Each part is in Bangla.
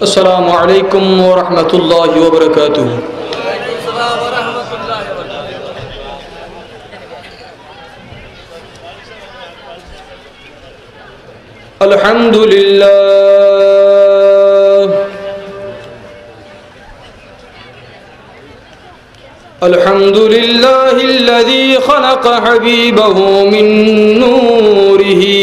अस्सलामु अलैकुम व रहमतुल्लाहि व बरकातुहू। अल्हम्दुलिल्लाह अल्हम्दुलिल्लाहिल्लज़ी खलक़ हबीबहू मिन नूरिही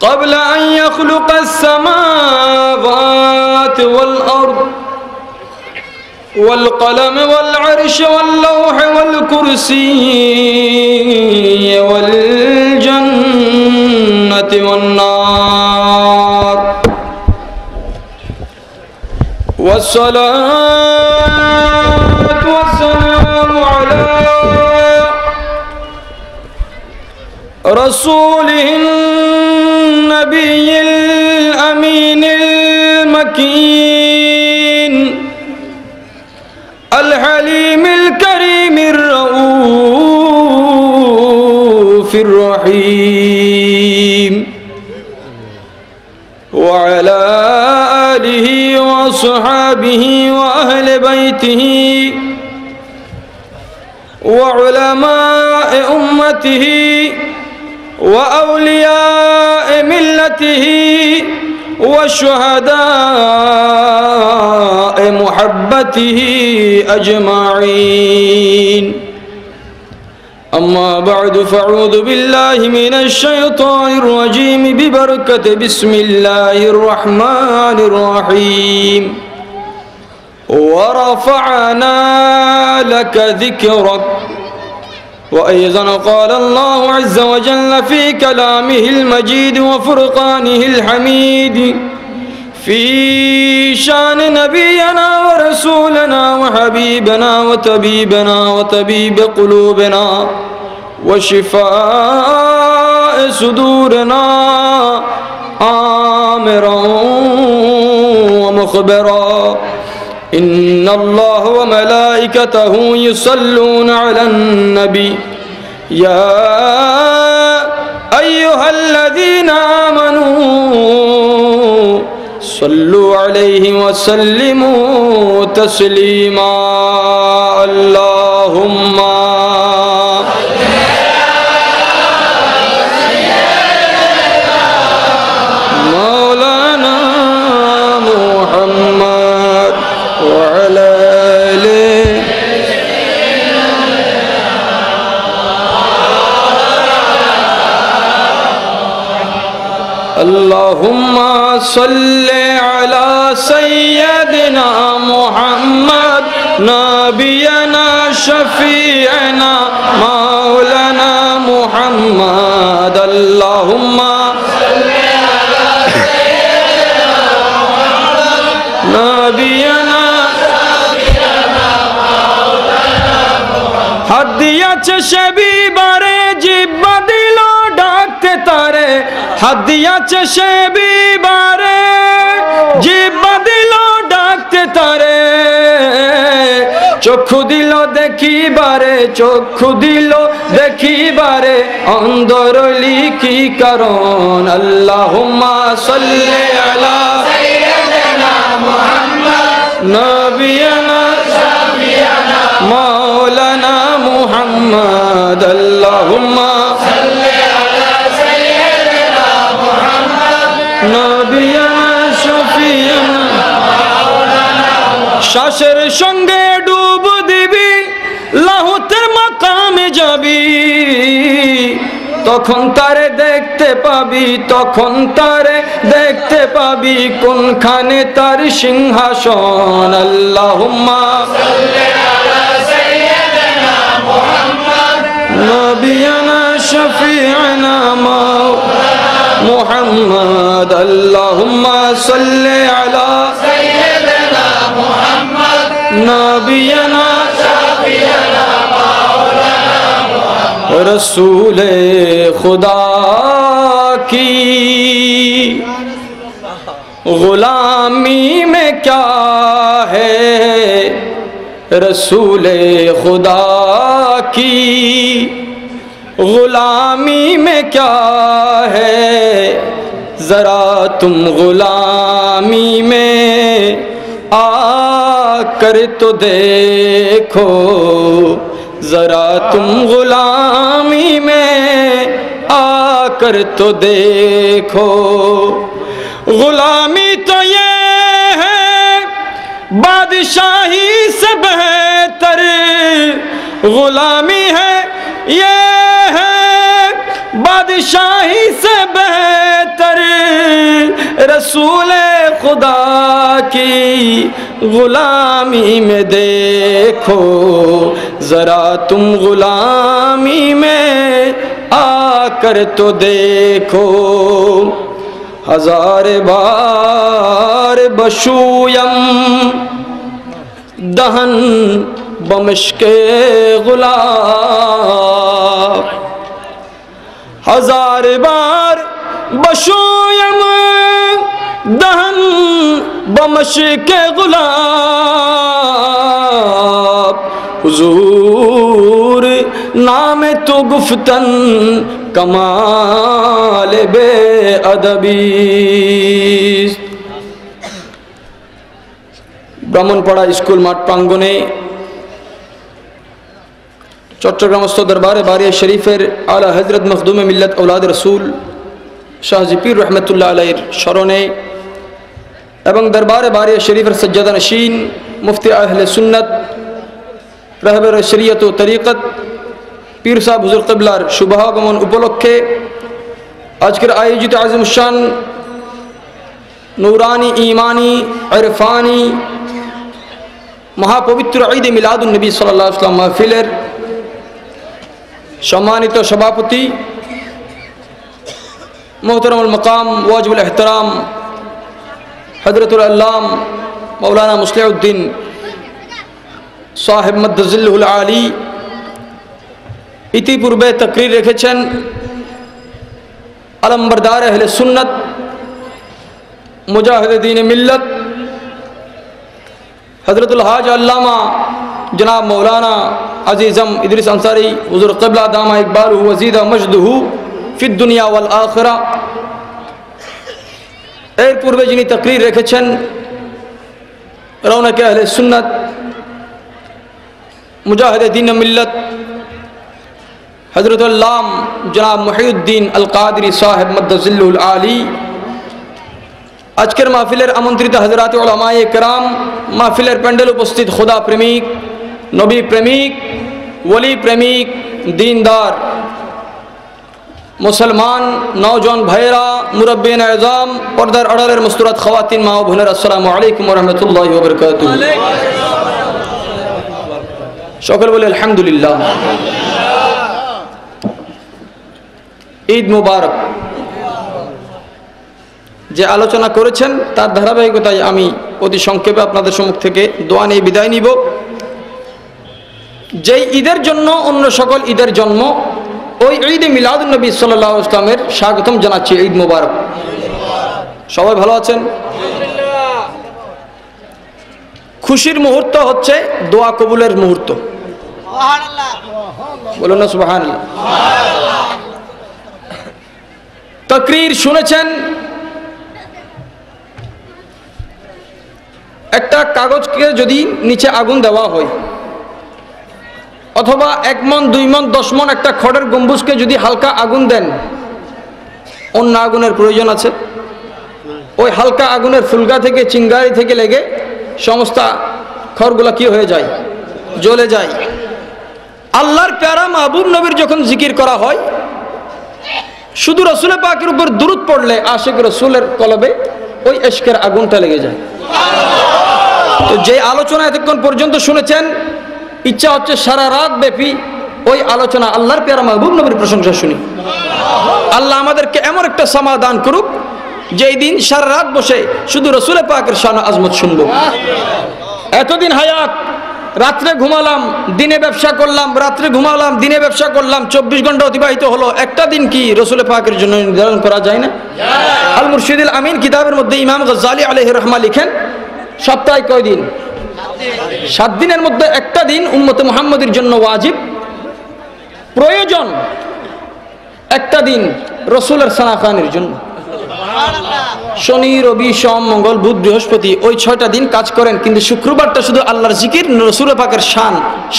क़ब्ल अन यख़्लुक़ अस्समावाति वल अर्द वल क़लम वल अर्श वल लौह वल कुर्सी वल जन्नति वन नार वस्सलातु वस्सलामु अला रसूलिहिन नबिय्यिल अमीनिल मकीन अल हलीमिल करीमिर रऊफिर रहीम व अला आलिहि व अस्हाबिहि व अहले बैतिहि व उलमाए उम्मतिहि व औलियाए मिल्लतिहि व शुहदाए मुहब्बतिहि अजमाईन। अम्मा बअदु फ़अऊज़ु बिल्लाहि मिनश शैतानिर रजीम बिबरकति बिस्मिल्लाहिर रहमानिर रहीम। व रफ़अना लक ज़िक्रक वअयज़न क़ाल अल्लाहु अज़्ज़ व जल्ल फ़ी कलामिहिल मजीद व फ़ुरक़ानिहिल हमीद फ़ी शान नबियना व रसूलना व हबीबना व तबीब क़ुलूबिना व शिफ़ाए सुदूरिना आमिरन व मुख़बिरा इन्नल्लाह व मलाइकतहू युसल्लूना अलन नबी या अय्युहल्लज़ीना आमनू सल्लु अलैहि व सल्लिमू तस्लीमा। अल्लाहुम्मा मौलाना मुहम्मद व अला अल्लाहुम्मा सल्ले अला सय्यदिना मुहम्मद नबियना शफीअना मौलाना मुहम्मद। अल्लाहुम्मा सल्ले अला सय्यदिना मुहम्मद नबियना शफीअना मौलाना मुहम्मद। हदिया चशबी बारे जिब्बा दिलो डाकते तारे हदिया चशबी बारे जिब्बा दिलो डाकते तारे चक्षु दिलो देखी बारे अंदर लिखी करोन। अल्लाहुम्मा सल्ले अला सय्यदिना मुहम्मद नबियना शफीअना मौलाना मुहम्मद। अल्लाहुम्मा सल्ले अला सय्यदिना मुहम्मद नबियना शफीअना मौलाना শ্বাসের সঙ্গে ডুব দিবি লাহুতের মাকামে যাবি তখন তারে দেখতে পাবি কোনখানে তার সিংহাসন। আল্লাহুম্মা সাল্লি আলা সাইয়্যিদিনা মুহাম্মদ নবিয়ানা শফিআনা মাওলানা মুহাম্মদ। আল্লাহুম্মা সাল্লি আলা সাইয়্যিদিনা মুহাম্মদ নবিয়ানা শফিআনা মাওলানা মুহাম্মদ। रसूले खुदा की गुलामी में क्या है, रसूले खुदा की गुलामी में क्या है, जरा तुम गुलामी में आकर तो देखो, जरा तुम गुलामी में आकर तो देखो। गुलामी तो ये है बादशाही से बेहतर, गुलामी है ये है बादशाही से बेहतर, रसूल खुदा की गुलामी में देखो, जरा तुम गुलामी में आकर तो देखो। हजार बार बशूयम दहन बमश्के गुलाब, हजार बार बशूयम दहन बमश्के गुलाब, हुजूर नाम तो गुफ्तन कमाल बेअदबी। ব্রাহ্মণপাড়া স্কুল মাঠ প্রাঙ্গণে চট্টগ্রামস্থ দরবারে বারিয়া শরীফের আলা হযরত মখদুমে মিল্লাত আওলাদ রসুল শাহ পীর রহমতুল্লাহ আলাইহির স্মরণে এবং দরবারে বারিয়া শরীফের সজ্জাদা নশীন মুফতি আহলে সুন্নাত রাহবার শরীয়ত ও তরিকত পীর সাহেব হুজুর কিবলার শুভাগমন উপলক্ষে আজকের আয়োজিত আযমুশ-শান নূরানি ঈমানি ইরফানি মহাপবিত্র ঈদ মিলাদুন নবী সাল্লাল্লাহু আলাইহি ওয়াসাল্লাম মাহফিলের সম্মানিত সভাপতি মোহতারামুল মাকাম ওয়াজিবুল ইহতিরাম হযরতুল আল্লাম মাওলানা মুসলিউদ্দিন সাহেব মাদ্দাজিল্লুহুল আলী ইতিপূর্বে তাকরীর রেখেছেন আলমবরদার আহলে সুন্নাত মুজাহিদ দ্বীন মিল্লত হযরতুল হাজ আল্লামা जनाब मौलाना अजीज़म इदरीस अंसारी हुज़ूर क़िबला दामा इक़बालुहु वज़ीदा मजदुहु फ़िद दुनिया वल आखिरा। एर पूर्वे जिनी तकरीर रेखेছেন रौनक अहले सुन्नत मुजाहिद दीन मिल्लत हज़रत अल्लाम जनाब मुहीउद्दीन अल क़ादरी साहिब मद्दजिल्लुहुल आली। আজকের মাহফিলের আমন্ত্রিত হযরত উলামায়ে কেরাম, মাহফিলের প্যান্ডেল উপস্থিত খোদা প্রেমিক, নবী প্রেমিক, ওলি প্রেমিক, দিনদার মুসলমান নওজওয়ান ভাইরা, মুরব্বিয়ান আযম, পর্দার আড়ালের মুস্তুরাত খাওয়াতিন মা ও বোনেরা, আসসালামু আলাইকুম ওয়া রাহমাতুল্লাহি ওয়া বারাকাতুহু। সকল বলে আলহামদুলিল্লাহ। ঈদ মুবারক। যে আলোচনা করেছেন তার ধারাবাহিকতায় আমি অতি সংক্ষেপে আপনাদের সম্মুখ থেকে দোয়া নিয়ে বিদায় নিব। যেই ঈদের জন্য অন্য সকল ঈদের জন্ম, ওই ঈদে মিলাদুন নবী সাল্লাল্লাহু আলাইহি ওয়াসাল্লামের স্বাগতম জানাচ্ছি। ঈদ মোবারক। সবাই ভালো আছেন? খুশির মুহূর্ত হচ্ছে দোয়া কবুলের মুহূর্ত। সুবহানাল্লাহ বলুন না সুবহানাল্লাহ। তাকরীর শুনেছেন, একটা কাগজকে যদি নিচে আগুন দেওয়া হয়, অথবা 1 মণ 2 মণ 10 মণ একটা খড়ের গম্বুজকে যদি হালকা আগুন দেন, অন্য আগুনের প্রয়োজন আছে? ওই হালকা আগুনের ফুলগা থেকে, চিঙ্গারি থেকে লেগে সমস্ত খড়গুলো কি হয়ে যায়? জ্বলে যায়। আল্লাহর প্যারা মাহবুব নবীর যখন জিকির করা হয়, শুধু রসুল পাকের উপর দুরূদ পড়লে আশিক রসুলের কলবে ওই ইশকের আগুনটা লেগে যায়। তো যে আলোচনা এতক্ষণ পর্যন্ত শুনেছেন, ইচ্ছা হচ্ছে সারা রাত ব্যাপী ওই আলোচনা আল্লাহর প্যারা মাহবুব নবীর প্রশংসা শুনি। আল্লাহ আমাদেরকে এমন একটা সমাধান করুক যেই দিন সারা রাত বসে শুধু রসুল পাকের শান আজমত শুনবো। এতদিন হায়াত, রাত্রে ঘুমালাম, দিনে ব্যবসা করলাম, রাত্রে ঘুমালাম, দিনে ব্যবসা করলাম, 24 ঘন্টা অতিবাহিত হলো, একটা দিন কি রসুল পাকের জন্য নির্ধারণ করা যায় না? আল মুরশিদুল আমিন কিতাবের মধ্যে ইমাম গজ্জালি আলাইহির রহমা লিখেন, সপ্তাহে কয় দিন? 7 দিনের মধ্যে একটা দিন উম্মতে মুহাম্মদের জন্য ওয়াজিব, প্রয়োজন একটা দিন রসুলের সানাখানের জন্য। শনি, রবি, সোম, মঙ্গল, বুধ, বৃহস্পতি, ওই 6টা দিন কাজ করেন, কিন্তু শুক্রবারটা শুধু আল্লাহর জিকির, রাসূল পাকের শান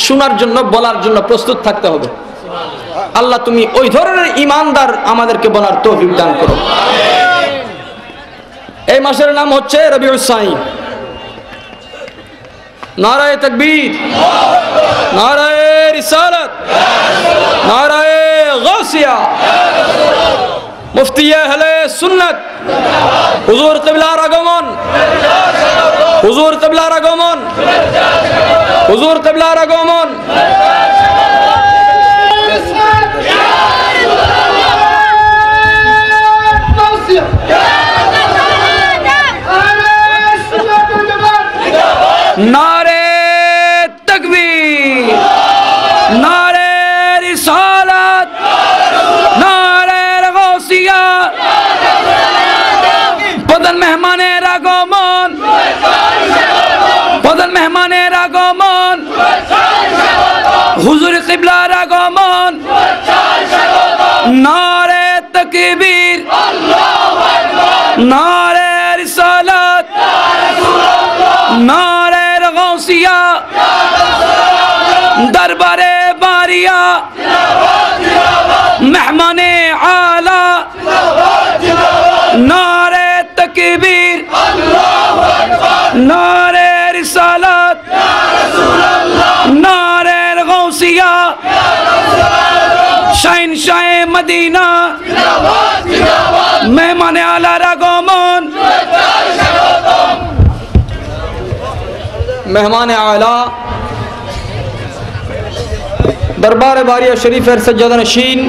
শোনার জন্য, বলার জন্য প্রস্তুত থাকতে হবে। আল্লাহ তুমি ওই ধরনের ইমানদার আমাদেরকে বলার তৌফিক দান করো। এই মাসের নাম হচ্ছে রবিউস সানি। নারায়ে তাকবীর, নারায়ে রিসালাত, নারায়ে গাউসিয়া। মুফতি আহলে সুন্নাত হুজুর কিবলার আগমন, হুজুর কিবলার আগমন, হুজুর কিবলার আগমন। नारे तकबीर, नारे रिसालत, नारे गौसिया। প্রধান মেহমানের আগমন, প্রধান মেহমানের আগমন, হুজুর কিবলার আগমন। নারে তকবীর, নারে রিসালাত, নারে গৌসিয়া। দরবারে বারিয়া, মেহমানে আলা। নারে তকবীর, নারে রিসালাত, নারে গৌসিয়া। শাহিনশাহ মদিনা, মেহমানে আলার আগমন। মেহমান আলা দরবারে বারিয়া শরীফের সজ্জাদা নশীন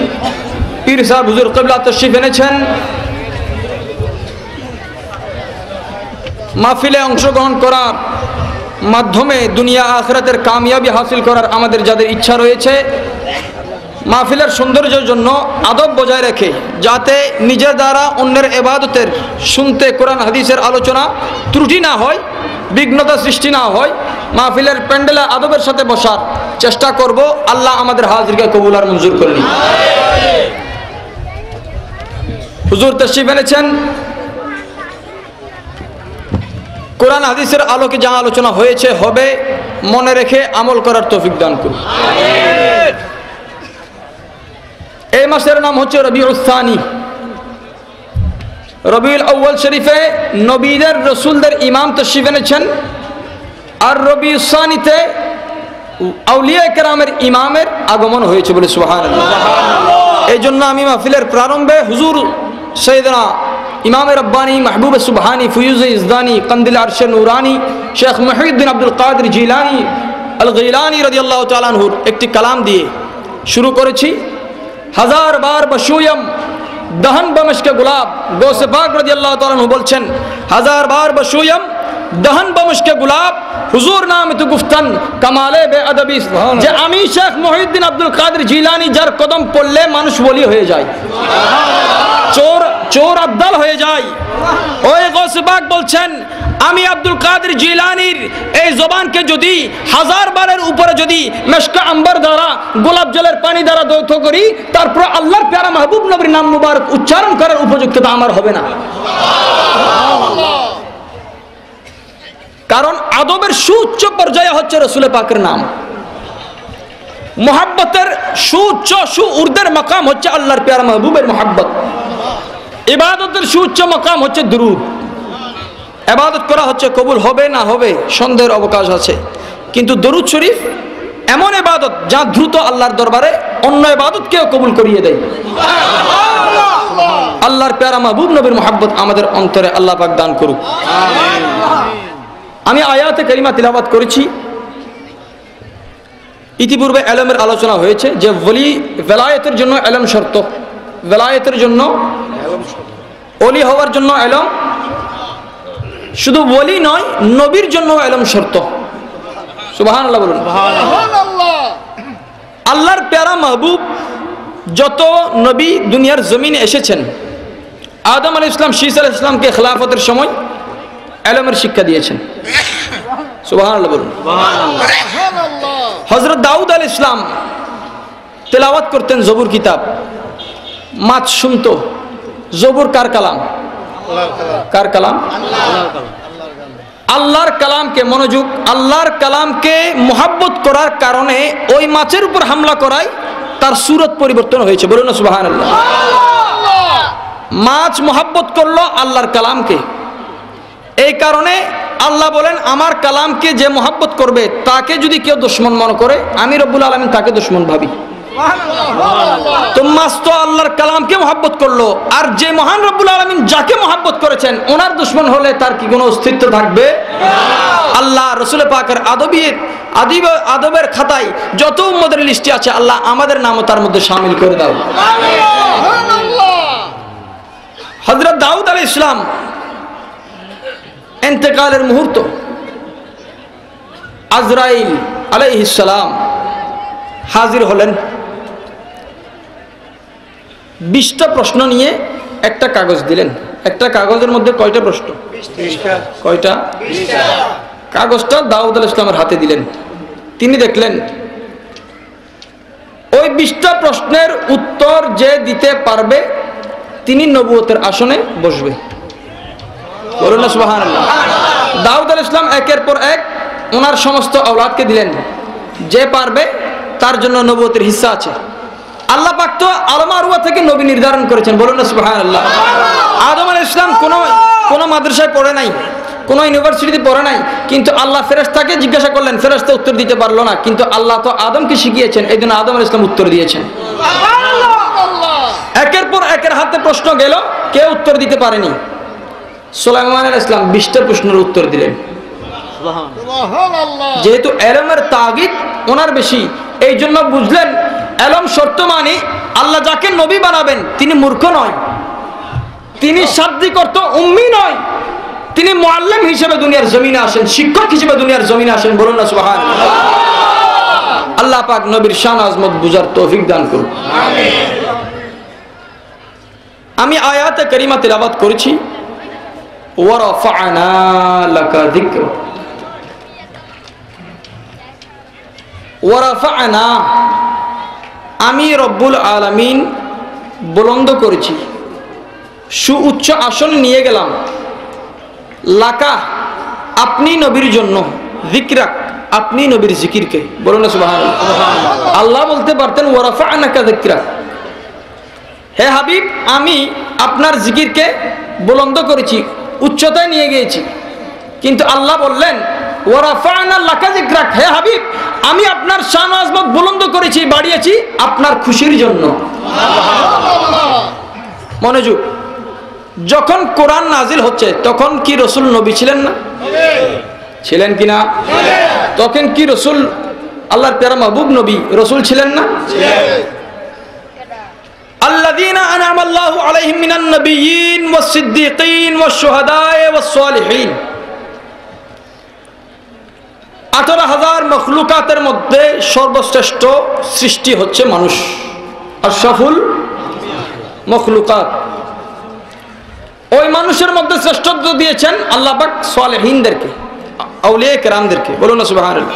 পীর সাহেব হুজুর কিবলা তশরিফ এনেছেন। মাহফিলে অংশগ্রহণ করার মাধ্যমে দুনিয়া আখিরাতের কামিয়াবি হাসিল করার আমাদের যাদের ইচ্ছা রয়েছে, মাহফিলের সৌন্দর্যের জন্য আদব বজায় রেখে যাতে নিজের দ্বারা অন্যের ইবাদতের শুনতে কোরআন হাদিসের আলোচনা ত্রুটি না হয়, বিঘ্নতা সৃষ্টি না হয়, মাহফিলের প্যান্ডেলে আদবের সাথে বসার চেষ্টা করব। আল্লাহ আমাদের হাজিরকে কবুল আর মঞ্জুর করুন। হুজুর তশরিফ এনেছেন, কোরআন হাদিসের আলোকে যা আলোচনা হয়েছে হবে মনে রেখে আমল করার তৌফিক দান করুন। এই মাসের নাম হচ্ছে রবিউস সানি। রবিউল আউয়াল শরীফে নবীদের রসুলদের ইমাম তশরিফ এনেছেন, আর রবিউস সানিতে আউলিয়া কেরামের ইমামের আগমন হয়েছে বলে সুবহানাল্লাহ। এই জন্য আমি মাহফিলের প্রারম্ভে হুজুর সৈয়দনা ইমাম রব্বানি, মাহবুব সুবহানি, ফয়ুজ ইজদানি, কন্দিল আরশে নুরানি, শেখ মুহিউদ্দিন আব্দুল কাদের জিলানি আল গিলানি রাদিয়াল্লাহু তাআলা আনহুর একটি কালাম দিয়ে শুরু করেছি। হাজার বার বশুয়ম দহন বমশকে গুলাব, গৌসে পাক রাদিয়াল্লাহু তাআলা আনহু বলছেন, হাজার বার বশুয়ম দহন বমশকে গুলাব, হুজুর নাম তো গুফতান কামালে বেআদবি। যে আমি শেখ মুহিউদ্দিন আব্দুল কাদের জিলানি যার কদম পড়লে মানুষ বলি হয়ে যায়, চোর আব্দাল হয়ে যায়। ওই গৌসে পাক বলছেন, আমি আব্দুল কাদের জিলানির এই জবানকে যদি হাজার বারের উপরে যদি মেশকা আম্বার দ্বারা গোলাপ জলের পানি দ্বারা দৌত করি, তারপর আল্লাহর প্যারা মাহবুব নবীর নাম মুবারক উচ্চারণ করার উপযুক্ততা আমার হবে না। কারণ আদবের সুউচ্চ পর্যায়ে হচ্ছে রসুল পাকের নাম, মোহাব্বতের সুউচ্চ ঊর্ধ্বের মাকাম হচ্ছে আল্লাহর প্যারা মাহবুবের মোহাব্বত। ইবাদতের সুউচ্চ মাকাম হচ্ছে দুরূদ। ইবাদত করা হচ্ছে, কবুল হবে না হবে সন্দেহের অবকাশ আছে, কিন্তু দরুদ শরীফ এমন ইবাদত যা দ্রুত আল্লাহর দরবারে অন্য ইবাদতকেও কবুল করিয়ে দেয়। আল্লাহর প্যারা মাহবুব নবীর মোহাব্বত আমাদের অন্তরে আল্লাহ পাক দান করুক। আমি আয়াতে কারিমা তিলাওয়াত করেছি। ইতিপূর্বে ইলমের আলোচনা হয়েছে যে ভেলায়েতের জন্য ইলম শর্ত, ভেলায়েতের জন্য ওলি হওয়ার জন্য ইলম, শুধু ওলি নয় নবীর জন্য ইলম শর্ত। সুবহানাল্লাহ বলুন। আল্লাহর প্যারা মাহবুব যত নবী দুনিয়ার জমিনে এসেছেন, আদম আলাইহিস সালাম শীস আলাইহিস সালামকে খেলাফতের সময় ইলমের শিক্ষা দিয়েছেন। সুবহানাল্লাহ বলুন। হযরত দাউদ আলাইহিস সালাম তেলাওয়াত করতেন জবুর কিতাব, মাছ শুনতো জবুর কার কালাম, কার কালাম? আল্লাহর কালামকে, মনোযোগ, আল্লাহর কালামকে মোহাব্বত করার কারণে ওই মাছের উপর হামলা করায় তার সুরত পরিবর্তন হয়েছে। বলুন না সুবহানাল্লাহ। মাছ মোহাব্বত করলো আল্লাহর কালামকে, এই কারণে আল্লাহ বলেন আমার কালামকে যে মোহাব্বত করবে তাকে যদি কেউ দুশমন মনে করে আমি রব্বুল আলামিন তাকে দুশমন ভাবি। তো মাছ তো আল্লাহর কালামকে মোহাব্বত করলো, আর যে মহান রব্বুল আলামিন যাকে মোহাব্বত করেছেন ওনার দুশমন হলে তার কি কোনো অস্তিত্ব থাকবে? আল্লাহ রাসূল পাকের আদবের খাতায় যত উম্মতের লিস্টে আছে আল্লাহ আমাদের নামও তার মধ্যে শামিল করে দাও। হযরত দাউদ আলাইহিস সালাম ইন্তেকালের মুহূর্ত, আজরাইল আলাইহিস সালাম হাজির হলেন 20টা প্রশ্ন নিয়ে একটা কাগজ দিলেন। একটা কাগজের মধ্যে কয়টা প্রশ্ন? কয়টা? কাগজটা দাউদ আলাইহিস সালামের হাতে দিলেন। তিনি দেখলেন ওই 20টা প্রশ্নের উত্তর যে দিতে পারবে তিনি নবুয়তের আসনে বসবে। বলুন না সুবহানাল্লাহ। দাউদ আলাইহিস সালাম একের পর এক ওনার সমস্ত আওলাদকে দিলেন, যে পারবে তার জন্য নবুয়তের হিস্সা আছে। আল্লাহ পাক তো আলম আরওয়া থেকে নবী নির্ধারণ করেছেন। বলুন না সুবহানাল্লাহ। আদম আলাইহিস সালাম কোনো মাদ্রাসায় পড়ে নাই, কোনো ইউনিভার্সিটিতে পড়ে নাই, কিন্তু আল্লাহ ফেরেশতাকে জিজ্ঞাসা করলেন, ফেরেশতা উত্তর দিতে পারলো না, কিন্তু আল্লাহ তো আদমকে শিখিয়েছেন, এই জন্য আদম আলাইহিস সালাম উত্তর দিয়েছেন। একের পর একের হাতে প্রশ্ন গেল, কেউ উত্তর দিতে পারেনি। সুলাইমান আলাইহিস সালাম 20টা প্রশ্নের উত্তর দিলেন। যেহেতু এলমের তাগিদ ওনার বেশি, এই জন্য বুঝলেন এলম শর্ত মানে আল্লাহ যাকে নবী বানাবেন তিনি মূর্খ নয়, তিনি শাব্দিক অর্থ উম্মি নয়, তিনি মুআল্লিম হিসেবে দুনিয়ার জমিনে আসেন, শিক্ষক হিসেবে দুনিয়ার জমিনে আসেন। বলুন না সুবহানাল্লাহ। আল্লাহ পাক নবীর শান আজমত বুঝার তৌফিক দান করুন। আমি আয়াতে কারিমা তিলাওয়াত করেছি, ওয়া রাফা'না লাকা যিকরা, ওয়া রাফা'না আমি রব্বুল আলামিন বুলন্দ করেছি, সুউচ্চ আসন নিয়ে গেলাম, লাকা আপনি নবীর জন্য, যিকরাক আপনি নবীর জিকিরকে। বলুন না সুবহানাল্লাহ। আল্লাহ বলতে পারতেন ওয়া রাফা'নাকা যিকরাক, হে হাবিব আমি আপনার জিকিরকে বুলন্দ করেছি, উচ্চতায় নিয়ে গিয়েছি, কিন্তু আল্লাহ বললেন ওয়া রাফা'না লাকা যিকরাক, হে হাবিব আমি আপনার শান আজমত বুলন্দ করেছি, বাড়িয়েছি আপনার খুশির জন্য। মনোযোগ, যখন কোরআন নাজিল হচ্ছে তখন কি রাসূল নবী ছিলেন না? ছিলেন কিনা? তখন কি রাসূল আল্লাহর প্যারা মাহবুব নবী রাসূল ছিলেন না? আল্লাযীনা আন'আমা আল্লাহু আলাইহিম মিনান নাবিয়্যিন ওয়াস সিদ্দীকিন ওয়াস শুহাদায়ে ওয়াস সালিহিন। 18,000 মখলুকাতের মধ্যে সর্বশ্রেষ্ঠ সৃষ্টি হচ্ছে মানুষ, আশরাফুল মখলুকাত। ওই মানুষের মধ্যে শ্রেষ্ঠত্ব দিয়েছেন আল্লাহ পাক সালেহিনদেরকে, আউলিয়া কেরামদেরকে। বলুন না সুবহানাল্লাহ।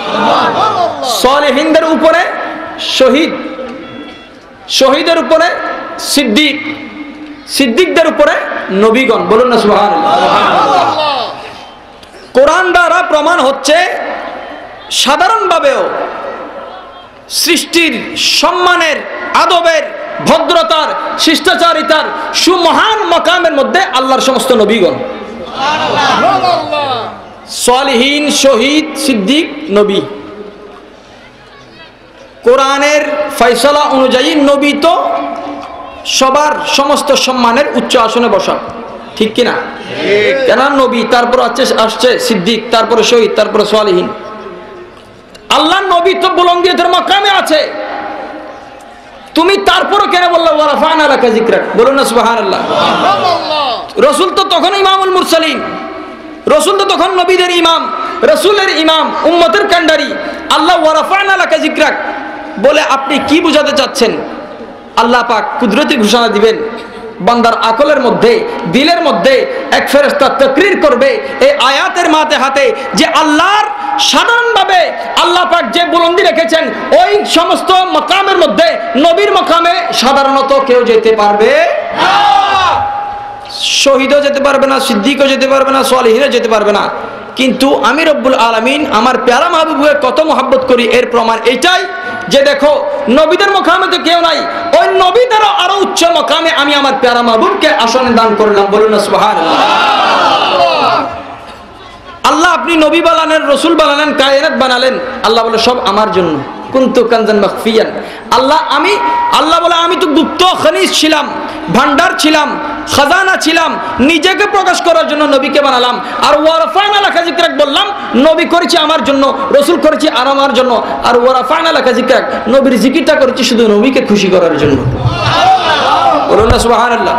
সালেহিনদের উপরে শহীদ, শহীদের উপরে সিদ্দিক, সিদ্দিকদের উপরে নবীগণ। বলুন না সুবহানাল্লাহ। কোরআন দ্বারা প্রমাণ হচ্ছে সাধারণভাবেও সৃষ্টির সম্মানের, আদবের, ভদ্রতার, শিষ্টাচারিতার সুমহান মকামের মধ্যে আল্লাহর সমস্ত নবীগণ, সালিহিন, শহীদ, সিদ্দিক, নবী। কোরআনের ফয়সালা অনুযায়ী নবী তো সবার সমস্ত সম্মানের উচ্চ আসনে বসা, ঠিক কিনা? কেন নবী, তারপর আসছে সিদ্দিক, তারপরে শহীদ, তারপরে সালিহিন। আল্লাহ নবী তো বুলন্দিয়তের মাকামে আছে, তুমি তারপরও কেন বললে ওয়া রাফা'না লাকা যিকরাক? বলুন না সুবহানাল্লাহ। রাসূল তো তখন ইমামুল মুরসালিন, রাসূল তো তখন নবীদের ইমাম, রাসূলের ইমাম, উম্মতের কান্ডারি। আল্লাহ ওয়া রাফা'না লাকা যিকরাক বলে আপনি কি বোঝাতে চাচ্ছেন? আল্লাহ পাক কুদরতি ঘোষণা দিবেন, বান্দার আকলের মধ্যে, দিলের মধ্যে এক ফেরেশতা তাকরীর করবে এই আয়াতের হাতে যে আল্লাহর সাধারণভাবে আল্লাহ পাক যে বুলন্দি রেখেছেন ওই সমস্ত মাকামের মধ্যে নবীর মাকামে সাধারণত কেউ যেতে পারবে না। শহীদও যেতে পারবে না, সিদ্দিকও যেতে পারবে না, সালেহিনও যেতে পারবে না। কিন্তু আমি রব্বুল আলামিন আমার প্যারা মাহবুবকে কত মহব্বত করি এর প্রমাণ এটাই যে দেখো নবীদের মুকামে তো কেউ নাই, ওই নবীদের আরো উচ্চ মুকামে আমি আমার প্যারা মাহবুবকে আসনে দান করলাম। বলুন না সুবহানাল্লাহ। আল্লাহ আপনি নবী বানালেন, রসুল বানালেন, কায়নাত বানালেন, আল্লাহ বলে সব আমার জন্য। কুনতু কানজান মাখফিয়ান, আল্লাহ বলে আমি তো গুপ্ত খনিজ ছিলাম, ভান্ডার ছিলাম, খাজানা ছিলাম, নিজেকে প্রকাশ করার জন্য নবীকে বানালাম। আর ওয়ারাফানা লাকা যিকরাক বললাম, নবী করেছি আমার জন্য, রসুল করেছি আর আমার জন্য। আর ওয়ারাফানা লাকা যিকরাক, নবীর জিকিরটা করেছি শুধু নবীকে খুশি করার জন্য। বলুন না সুবহানাল্লাহ।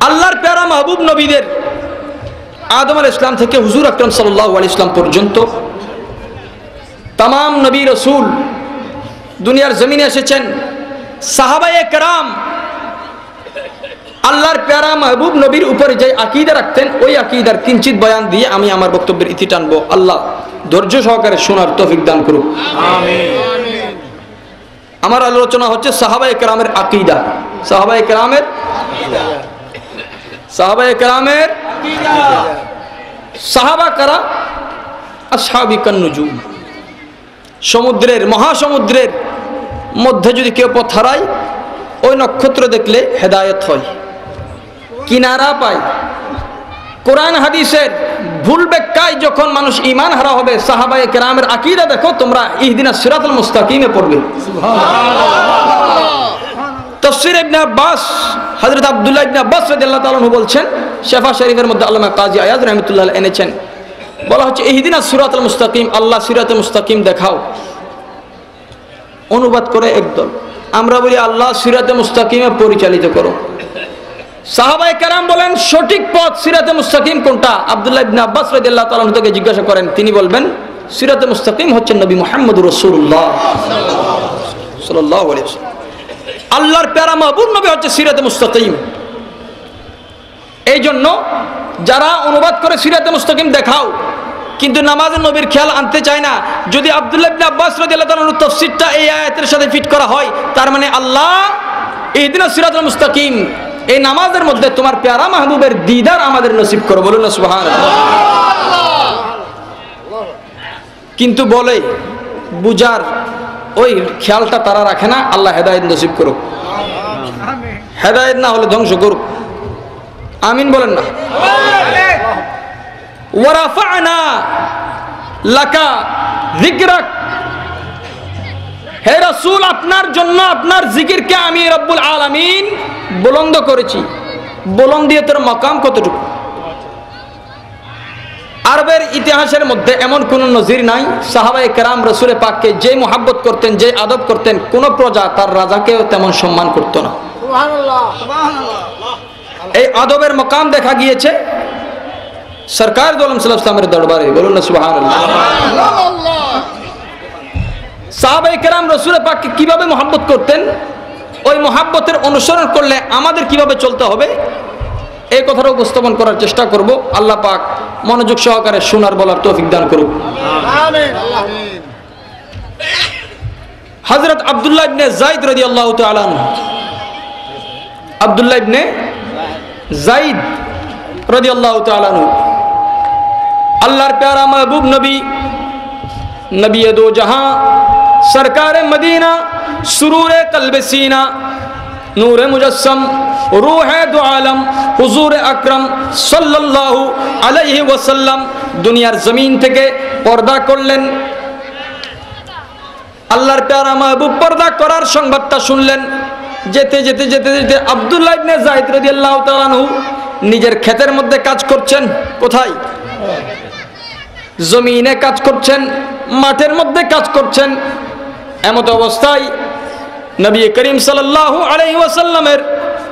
আল্লাহর প্যারা মাহবুব নবীদের আদম আলাইহিস সালাম থেকে হুজুর আকরাম সাল্লাল্লাহু আলাইহি ওয়াসাল্লাম পর্যন্ত तमाम नबी रसूल दुनियार जमीने एसेছেন। সাহাবায়ে কেরাম আল্লাহর প্যারা মাহবুব নবীর উপরে যে আকীদা রাখতেন ওই আকীদার কিঞ্চিত বয়ান দিয়ে আমি আমার বক্তব্যের ইতি টানবো। আল্লাহ ধৈর্য সহকারে শোনার তৌফিক দান করুক, আমিন। আমার আলোচনা হচ্ছে সাহাবায়ে কেরামের আকীদা। সাহাবায়ে কেরামের আকীদা। সাহাবা কারা? আসহাবিকান নুজুম। সমুদ্রের, মহাসমুদ্রের মধ্যে যদি কেউ পথ হারায়, ওই নক্ষত্র দেখলে হেদায়েত হয়, কিনারা পায়। কোরআন হাদিসের ভুল ব্যাখ্যায় যখন মানুষ ঈমান হারা হবে, সাহাবায়ে কেরামের আকীদা দেখো তোমরা ইহদিনাস সিরাতাল মুস্তাকিমে পড়বে। তাফসীর ইবনে আব্বাস, হযরত আব্দুল্লাহ ইবনে আব্বাস রাদিয়াল্লাহু তাআলা বলছেন, শেফা শরীফের মধ্যে আল্লামা কাজী আয়াজ রাহমাতুল্লাহ আলাইহি এনেছেন, বলা হচ্ছে ইহদিনাস সিরাতাল মুস্তাকিম, আল্লাহ সিরাতে মুস্তাকিম দেখাও। অনুবাদ করে একদল, আমরা বলি আল্লাহ সিরাতে মুস্তাকিমে পরিচালিত করো। সাহাবায়ে কেরাম বলেন সঠিক পথ সিরাতে মুস্তাকিম কোনটা? আব্দুল্লাহ ইবনে আব্বাস রাদিয়াল্লাহু তাআলা থেকে জিজ্ঞাসা করেন, তিনি বলবেন সিরাতে মুস্তাকিম হচ্ছে নবী মুহাম্মদুর রাসূলুল্লাহ সাল্লাল্লাহু আলাইহি ওয়াসাল্লাম। আল্লাহর প্যারা মাহবুব নবী হচ্ছে সিরাতে মুস্তাকিম। এই জন্য যারা অনুবাদ করে সিরাতে মুস্তাকিম দেখাও কিন্তু নামাজে নবীর খেয়াল আনতে চায় না, যদি আব্দুল্লাহ ইবনে আব্বাস রাদিয়াল্লাহু তাআলার তাফসীরটা এই আয়াতের সাথে ফিট করা হয়, তার মানে আল্লাহ ইহদিনাস সিরাতাল মুস্তাকিম, এই নামাজের মধ্যে তোমার প্যারা মাহবুবের দিদার আমাদের নসিব করো। বলুন না সুবহানাল্লাহ। কিন্তু বলে বুঝার ওই খেয়ালটা তারা রাখে না। আল্লাহ হেদায়েত নসিব করুক, হেদায়েত না হলে ধ্বংস করুক, আমিন বলেন না। ওয়ারাফা'না লাকা যিকরাক, হে রাসূল আপনার জন্য আপনার জিকিরকে আমি রব্বুল আলামিন বুলন্দ করেছি। বুলন্দিয়তের মাকাম কতটুকু? আরবের ইতিহাসের মধ্যে এমন কোন নজির নাই সাহাবায়ে কেরাম রাসূলে পাককে যে মুহাব্বত করতেন, যে আদব করতেন, কোন প্রজা তার রাজাকেও তেমন সম্মান করত না। সুবহানাল্লাহ, সুবহানাল্লাহ। এই আদবের মাকাম দেখা গিয়েছে সরকার দোলম সাল্লাল্লাহু আলাইহি ওয়াসাল্লামের দরবারে। বলুন না সুবহানাল্লাহ। সাহাবায়ে কেরাম রাসূলে পাককে কিভাবে মুহাব্বত করতেন, ওই মুহাব্বতের অনুসরণ করলে আমাদের কিভাবে চলতে হবে এই কথাটা উপস্থাপন করার চেষ্টা করব। আল্লাহ পাক মনোযোগ সহকারে শোনার বলার তৌফিক দান করুক, আমিন। হযরত আব্দুল্লাহ ইবনে যায়েদ রাদিয়াল্লাহু তাআলা আনহু, আব্দুল্লাহ ইবনে যায়েদ রাদিয়াল্লাহু তাআলা আনহু আল্লাহর প্যারা মাহবুব নবী, নবী দো জাহাं, सरकारे मदीना, सुरूर कल्ब सीना, नूर मुजस्सम, रूह दो आलम, हुजूर अकरम सल्लल्लाहु अलैहि वसल्लम दुनियार जमीन থেকে পর্দা করলেন। আল্লাহর প্যারা মাহবুব পর্দা করার সংবাদটা শুনলেন। যেতে যেতে যেতে যেতে আব্দুল্লাহ ইবনে যায়েদ রাদিয়াল্লাহু তাআলা আনহু নিজের ক্ষেতের মধ্যে কাজ করছেন। কোথায়? জমিনে কাজ করছেন, মাঠের মধ্যে কাজ করছেন। এমত অবস্থায় নবী করিম সাল্লাল্লাহু আলাইহি ওয়াসাল্লামের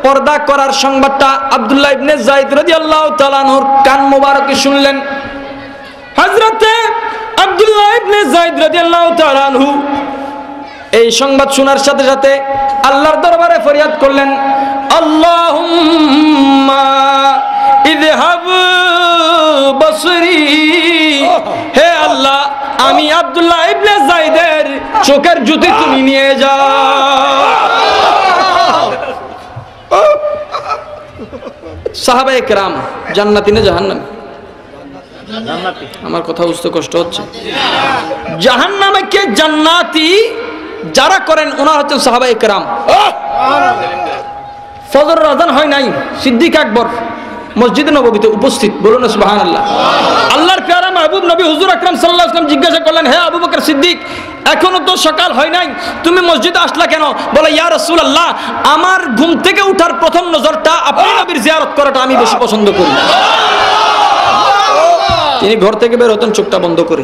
পর্দা করার সংবাদটা আব্দুল্লাহ ইবনে যায়েদ রাদিয়াল্লাহু তাআলা আনহুর কান মোবারকে শুনলেন। হযরতে আব্দুল্লাহ ইবনে যায়েদ রাদিয়াল্লাহু তাআলা আনহু এই সংবাদ শোনার সাথে সাথে আল্লাহর দরবারে ফরিয়াদ করলেন, আল্লাহুম্মা ইযহাব বসরি, হে আল্লাহ আমি আব্দুল্লাহ ইবনে যায়েদের চোখের জ্যোতি তুমি নিয়ে যাও। সাহাবায়ে কেরাম জান্নাতি না জাহান্নামী? আমার কথা বুঝতে কষ্ট হচ্ছে। জাহান্নামে কে জান্নাতি যারা করেন ওনারা হচ্ছেন সাহাবায়ে কেরাম। ফজর আযান হয় নাই, সিদ্দিক আকবর মসজিদে নববীতে উপস্থিত, বলুন না সুবহানাল্লাহ। আল্লাহর প্যারা মাহবুব নবী হুজুর আকরাম সাল্লাল্লাহু আলাইহি ওয়াসাল্লাম জিজ্ঞাসা করলেন, হে আবু বকর সিদ্দিক, এখনো তো সকাল হয় নাই, তুমি মসজিদে আসলা কেন? বলে, ইয়া রাসূলুল্লাহ, আমার ঘুম থেকে ওঠার প্রথম নজরটা আপনি নবীর জিয়ারত করাটা আমি বেশি পছন্দ করি। তিনি ঘর থেকে বের হতেন চোখটা বন্ধ করে,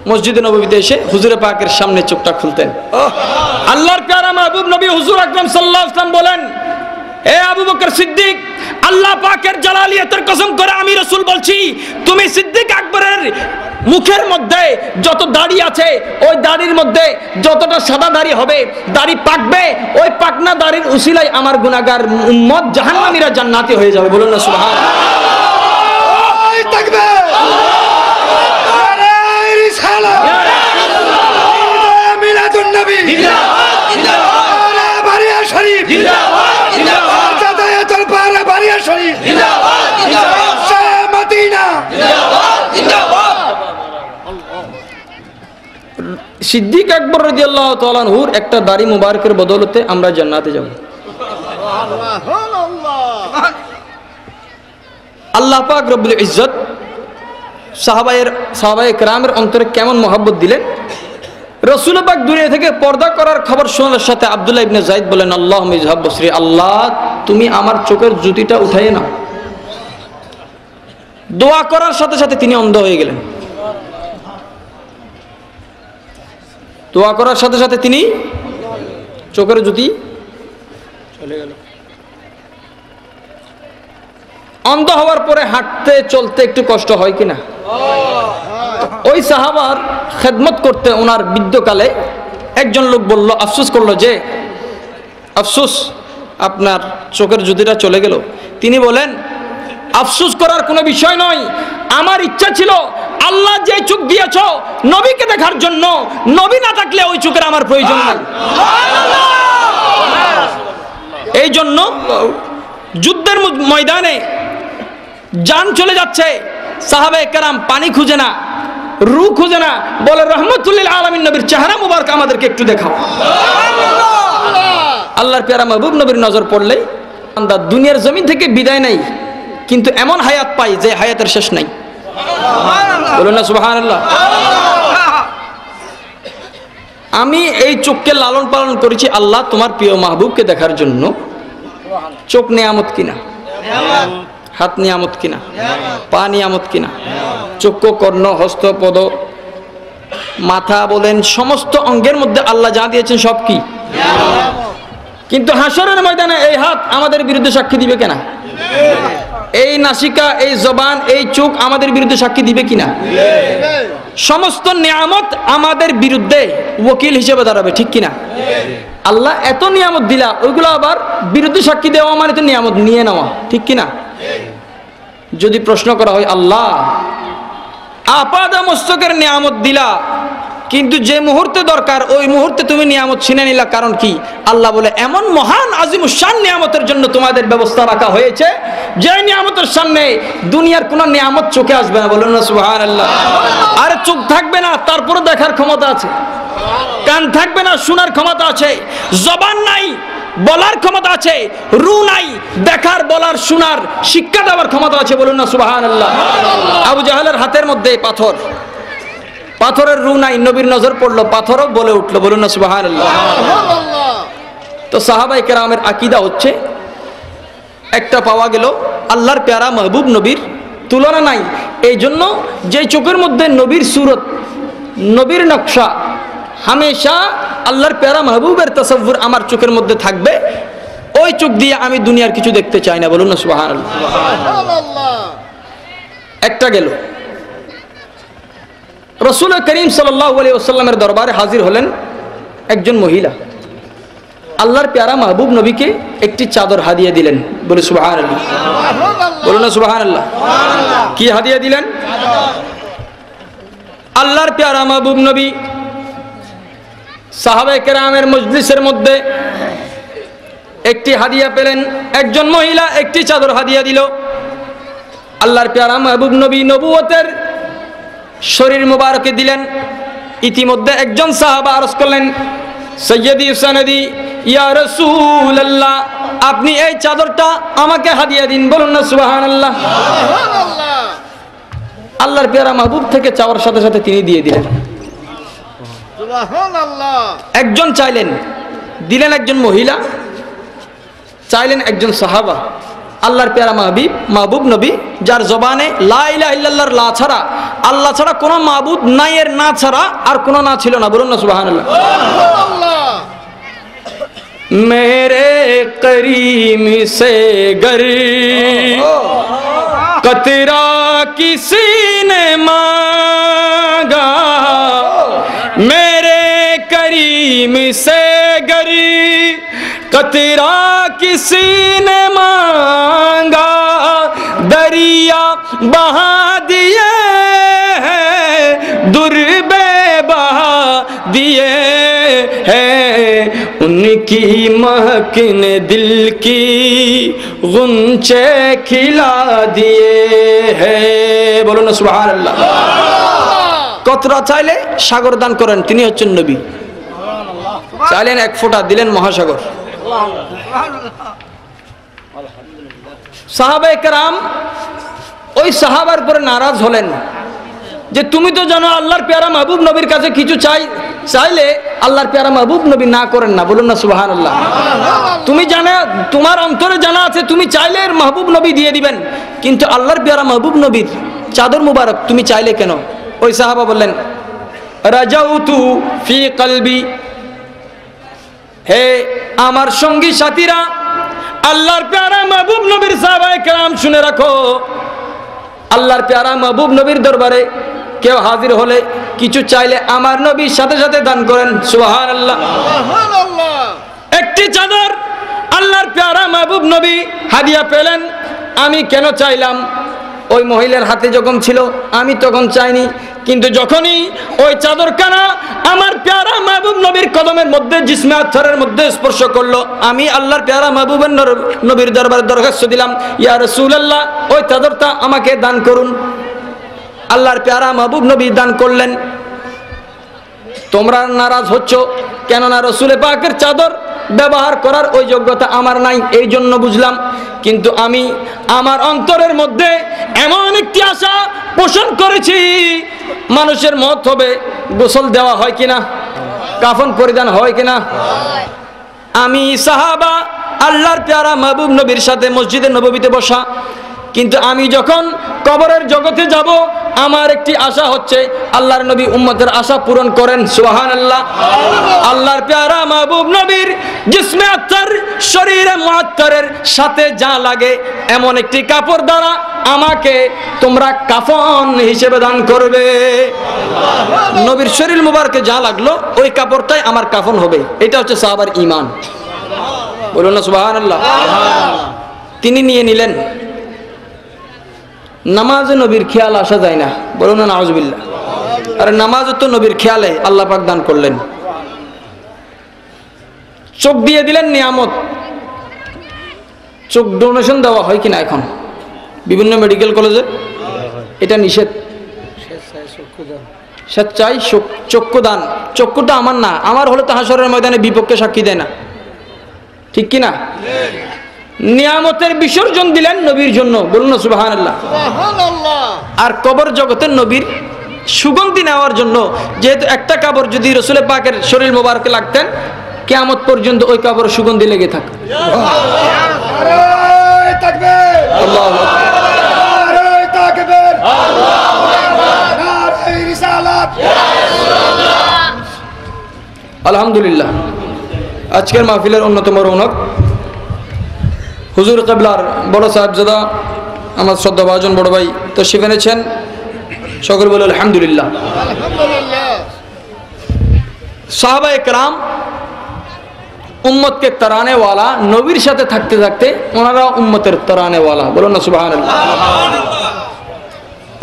মসজিদে নববীতে এসে হুজুরে পাকের সামনে চোখটা খুলতেন। আল্লাহর প্যারা মাহবুব নবী হুজুর আকরাম সাল্লাল্লাহু আলাইহি ওয়াসাল্লাম বলেন, হে আবু বকর সিদ্দিক, আল্লাহ পাকের জালালিয়াতের কসম করে আমি রাসূল বলছি, তুমি সিদ্দিক আকবরের মুখের মধ্যে যত দাড়ি আছে ওই দাড়ির মধ্যে যতটা সাদা দাড়ি হবে, দাড়ি পাকবে, ওই পাকনা দাড়ির উসিলায় আমার গুনাহগার উম্মত জাহান্নামীরা জান্নাতি হয়ে যাবে। বলুন না সুবহানাল্লাহ। তাকবীর, নারে রিসালাত, মিলাদুন নবী, নারে বারিয়া শরীফ, জাদায়াতুল পারা বারিয়া শরীফ, মদিনা। সিদ্দিক আকবর রাদিয়াল্লাহু তাআলা আনহুর একটা দাড়ি মুবারকের বদৌলতে আমরা জান্নাতে যাব। আল্লাহ পাক রব্বুল ইজ্জত সাহাবায়ে কেরামের অন্তরে কেমন মহব্বত দিলেন। রাসূল পাক দুনিয়া থেকে পর্দা করার খবর শোনার সাথে আব্দুল্লাহ ইবনে যায়েদ বলেন, আল্লাহুম্মা ইযহাব বসরি, আল্লাহ তুমি আমার চোখের জ্যোতিটা উঠাইয়ে নাও। দোয়া করার সাথে সাথে তিনি অন্ধ হয়ে গেলেন। দোয়া করার সাথে সাথে তিনি চোখের জ্যোতি চলে গেল। অন্ধ হওয়ার পরে হাঁটতে চলতে একটু কষ্ট হয় কিনা? ওই সাহাবার খেদমত করতে ওনার বৃদ্ধকালে একজন লোক বলল, আফসোস করলো যে আফসোস আপনার চোখের জ্যোতিটা চলে গেল। তিনি বলেন, আফসোস করার কোনো বিষয় নয়, আমার ইচ্ছা ছিল আল্লাহ যে চোখ দিয়েছ নবীকে দেখার জন্য, নবী না থাকলে ওই চোখের আমার প্রয়োজন নাই। এই জন্য যুদ্ধের ময়দানে জান চলে যাচ্ছে, সাহাবায়ে কেরাম পানি খুঁজে না, রু খুঁজে না, বলে রহমতুল্লিল আলামিন নবীর চেহারা মুবারক আমাদেরকে একটু দেখাও। আল্লাহর প্যারা মাহবুব নবীর নজর পড়লে বান্দা দুনিয়ার জমিন থেকে বিদায় নেই, কিন্তু এমন হায়াত পাই যে হায়াতের শেষ নাই। বলুন না সুবহানাল্লাহ। আমি এই চোখকে লালন পালন করেছি আল্লাহ তোমার প্রিয় মাহবুবকে দেখার জন্য। চোখ নিয়ামত কিনা? হাত নিয়ামত কিনা? পা নিয়ামত কিনা? চক্ষু, কর্ণ, হস্ত, পদ, মাথা বলেন, সমস্ত অঙ্গের মধ্যে আল্লাহ যা দিয়েছেন সব কি? কিন্তু হাসরের ময়দানে এই হাত আমাদের বিরুদ্ধে সাক্ষী দিবে কিনা? এই নাসিকা, এই জবান, এই চোখ আমাদের বিরুদ্ধে সাক্ষী দিবে কিনা? সমস্ত নিয়ামত আমাদের বিরুদ্ধে ওকিল হিসেবে দাঁড়াবে, ঠিক কিনা? আল্লাহ এত নিয়ামত দিলা, ওইগুলো আবার বিরুদ্ধে সাক্ষী দেওয়া মানে তো নিয়ামত নিয়ে নেওয়া, ঠিক কিনা? যদি প্রশ্ন করা হয়, আল্লাহ আপাদা মস্তকের নিয়ামত দিলা, কিন্তু যে মুহূর্তে দরকার ওই মুহূর্তে তুমি নিয়ামত ছিনে নিলা, কারণ কি? আল্লাহ বলে, এমন মহান আজিমুশান নিয়ামতের জন্য তোমাদের ব্যবস্থা রাখা হয়েছে যে নিয়ামতের সামনে দুনিয়ার কোন নিয়ামত চোখে আসবে না। বলুন না সুবহানাল্লাহ। আর চোখ থাকবে না, তারপরে দেখার ক্ষমতা আছে। কান থাকবে না, শোনার ক্ষমতা আছে। জবান নাই, বলার ক্ষমতা আছে। রু নাই, দেখার, বলার, শোনার, শিক্ষা দেওয়ার ক্ষমতা আছে। বলুন না সুবহানাল্লাহ। আবু জাহেলের হাতের মধ্যে পাথর, পাথরের রু নাই, নবীর নজর পড়লো, পাথরও বলে উঠলো। বলুন না সুবহানাল্লাহ। তো সাহাবায়ে কেরামের আকীদা হচ্ছে, একটা পাওয়া গেল আল্লাহর প্যারা মাহবুব নবীর তুলনা নাই। এই জন্য যে চোখের মধ্যে নবীর সুরত, নবীর নকশা, হামেশা আল্লাহর প্যারা মাহবুবের তাসাব্বুর আমার চোখের মধ্যে থাকবে, ওই চোখ দিয়ে আমি দুনিয়ার কিছু দেখতে চাই না। বলুন না সুবহানাল্লাহ। একটা গেল। রাসূল করিম সাল্লাল্লাহু আলাইহি ওয়াসাল্লামের দরবারে হাজির হলেন একজন মহিলা। আল্লাহর প্যারা মাহবুব নবীকে একটি চাদর হাদিয়া দিলেন। বলে সুবহানাল্লাহ। বলুন না সুবহানাল্লাহ। কি হাদিয়া দিলেন? আল্লাহর প্যারা মাহবুব নবী সাহাবায়ে কেরামের মজলিসের মধ্যে একটি হাদিয়া পেলেন, একজন মহিলা একটি চাদর হাদিয়া দিল। আল্লাহর প্যারা মাহবুব নবী নবুয়তের শরীর মুবারকে দিলেন। ইতিমধ্যে একজন সাহাবা আরজ করলেন, সৈয়দি সনদি ইয়া রাসূলুল্লাহ, আপনি এই চাদরটা আমাকে হাদিয়া দিন। বলুন না সুবহানাল্লাহ। আল্লাহর প্যারা মাহবুব থেকে চাওয়ার সাথে সাথে তিনি দিয়ে দিলেন। সুবহানাল্লাহ। একজন চাইলেন, দিলেন একজন মহিলা, চাইলেন একজন সাহাবা। আল্লাহর প্যারা মাহবুব নবী, যার জবানে লা ইলাহা ইল্লাল্লাহর লা ছাড়া, আল্লাহ ছাড়া কোনো মাবুদ নাই এর না ছাড়া আর কোনো না ছিল না। বলুন না সুবহানাল্লাহ। মেরে করিম সে गर कतरा किसी ने मांगा, मेरे करीम से गर कतरा किसी ने मांगा, दरिया बहा दिए हैं दुर्बे बहा दिए हैं, उनकी महक ने दिल की गुंचे खिला दिए हैं। बोलो ना सुभान अल्लाह। কতরা চাইলে সাগর দান করেন, তিনি হচ্ছেন নবী। চাইলেন এক ফোঁটা, দিলেন মহাসাগর। সাহাবায়ে কেরাম ওই সাহাবার পরে নারাজ হলেন যে তুমি তো জানো আল্লাহর প্যারা মাহবুব নবীর কাছে কিছু চাইলে আল্লাহর প্যারা মাহবুব নবী না করেন না। বলুন না সুবহানাল্লাহ। তুমি জানো, তোমার অন্তরে জানা আছে তুমি চাইলে মাহবুব নবী দিয়ে দিবেন, কিন্তু আল্লাহর প্যারা মাহবুব নবীর চাদর মুবারক তুমি চাইলে কেন? ওই সাহাবা বললেন, রাজাউতু ফি কলবি, হে আমার সঙ্গী সাথীরা, আল্লাহর প্যারা মাহবুব নবীর সাহাবায়ে কেরাম শুনে রাখো, আল্লাহর প্যারা মাহবুব নবীর দরবারে কেউ হাজির হলে কিছু চাইলে আমার নবীর সাথে সাথে দান করেন। সুবহানাল্লাহ। একটি চাদর আল্লাহর প্যারা মাহবুব নবী হাদিয়া পেলেন। আমি কেন চাইলাম? ওই মহিলার হাতে যখন ছিল আমি তখন চাইনি, কিন্তু যখনই ওই চাদর কানা আমার প্যারা মাহবুব নবীর কদমের মধ্যে, জিসমে আতহারের মধ্যে স্পর্শ করলো, আমি আল্লাহর প্যারা মাহবুবের নবীর দরবারে দরখাস্ত দিলাম, ইয়া রাসূলুল্লাহ ওই চাদরটা আমাকে দান করুন। আল্লাহর প্যারা মাহবুব নবী দান করলেন। তোমরা নারাজ হচ্ছ কেননা রাসূল পাকের চাদর ব্যবহার করার ওই যোগ্যতা আমার নাই, এই জন্য বুঝলাম। কিন্তু আমি আমার অন্তরের মধ্যে এমন একটি আশা পোষণ করেছি, মানুষের মত হবে, গোসল দেওয়া হয় কিনা, কাফন পরিধান হয় কিনা। আমি সাহাবা আল্লাহর প্যারা মাহবুব নবীর সাথে মসজিদে নববীতে বসা, কিন্তু আমি যখন কবরের জগতে যাব আমার একটি আশা হচ্ছে আল্লাহর নবী উম্মতের আশা পূরণ করেন। সুবহানাল্লাহ। আল্লাহর প্যারা মাহবুব নবীর জিসমে আতহার, শরীরে মুআত্তারের সাথে যা লাগে এমন একটি কাপড় দ্বারা আমাকে তোমরা কাফন হিসেবে দান করবে। নবীর শরীর মুবারকে যা লাগলো ওই কাপড়টাই আমার কাফন হবে। এটা হচ্ছে সাহাবার ঈমান। বলুন না সুবহানাল্লাহ। তিনি নিয়ে নিলেন। নামাজে নবীর খেয়াল আসা যায় না, বলুন না নাউজুবিল্লাহ। আরে নামাজে তো নবীর খেয়ালে আল্লাহ পাক দান করলেন। চোখ দিয়ে দিলেন নিয়ামত। চোখ ডোনেশন দেওয়া হয় কিনা এখন বিভিন্ন মেডিকেল কলেজে? এটা নিষেধ। স্বেচ্ছায় চক্ষু দান। চক্ষুটা আমার না, আমার হলে তো হাসরের ময়দানে বিপক্ষে সাক্ষী দেয় না, ঠিক কিনা? নিয়ামতের বিসর্জন দিলেন নবীর জন্য। বলুন না সুবহানাল্লাহ। আর কবর জগতের নবীর সুগন্ধি নেওয়ার জন্য, যেহেতু একটা কাপড় যদি রাসূল পাকের শরীর মোবারকে লাগতেন কিয়ামত পর্যন্ত ওই কাপড় সুগন্ধি লেগে থাকে। আলহামদুলিল্লাহ। আজকের মাহফিলের অন্যতম রৌনক হুজুর কিবলার বড় সাহেবজাদা আমার শ্রদ্ধাভাজন বড় ভাই তশরিফ এনেছেন। সকলে বলে আলহামদুলিল্লাহ। সাহাবায়ে কেরাম উম্মতকে তারানে ওয়ালা, নবীর সাথে থাকতে থাকতে ওনারা উম্মতের তারানে ওয়ালা। বলুন না সুবহানাল্লাহ।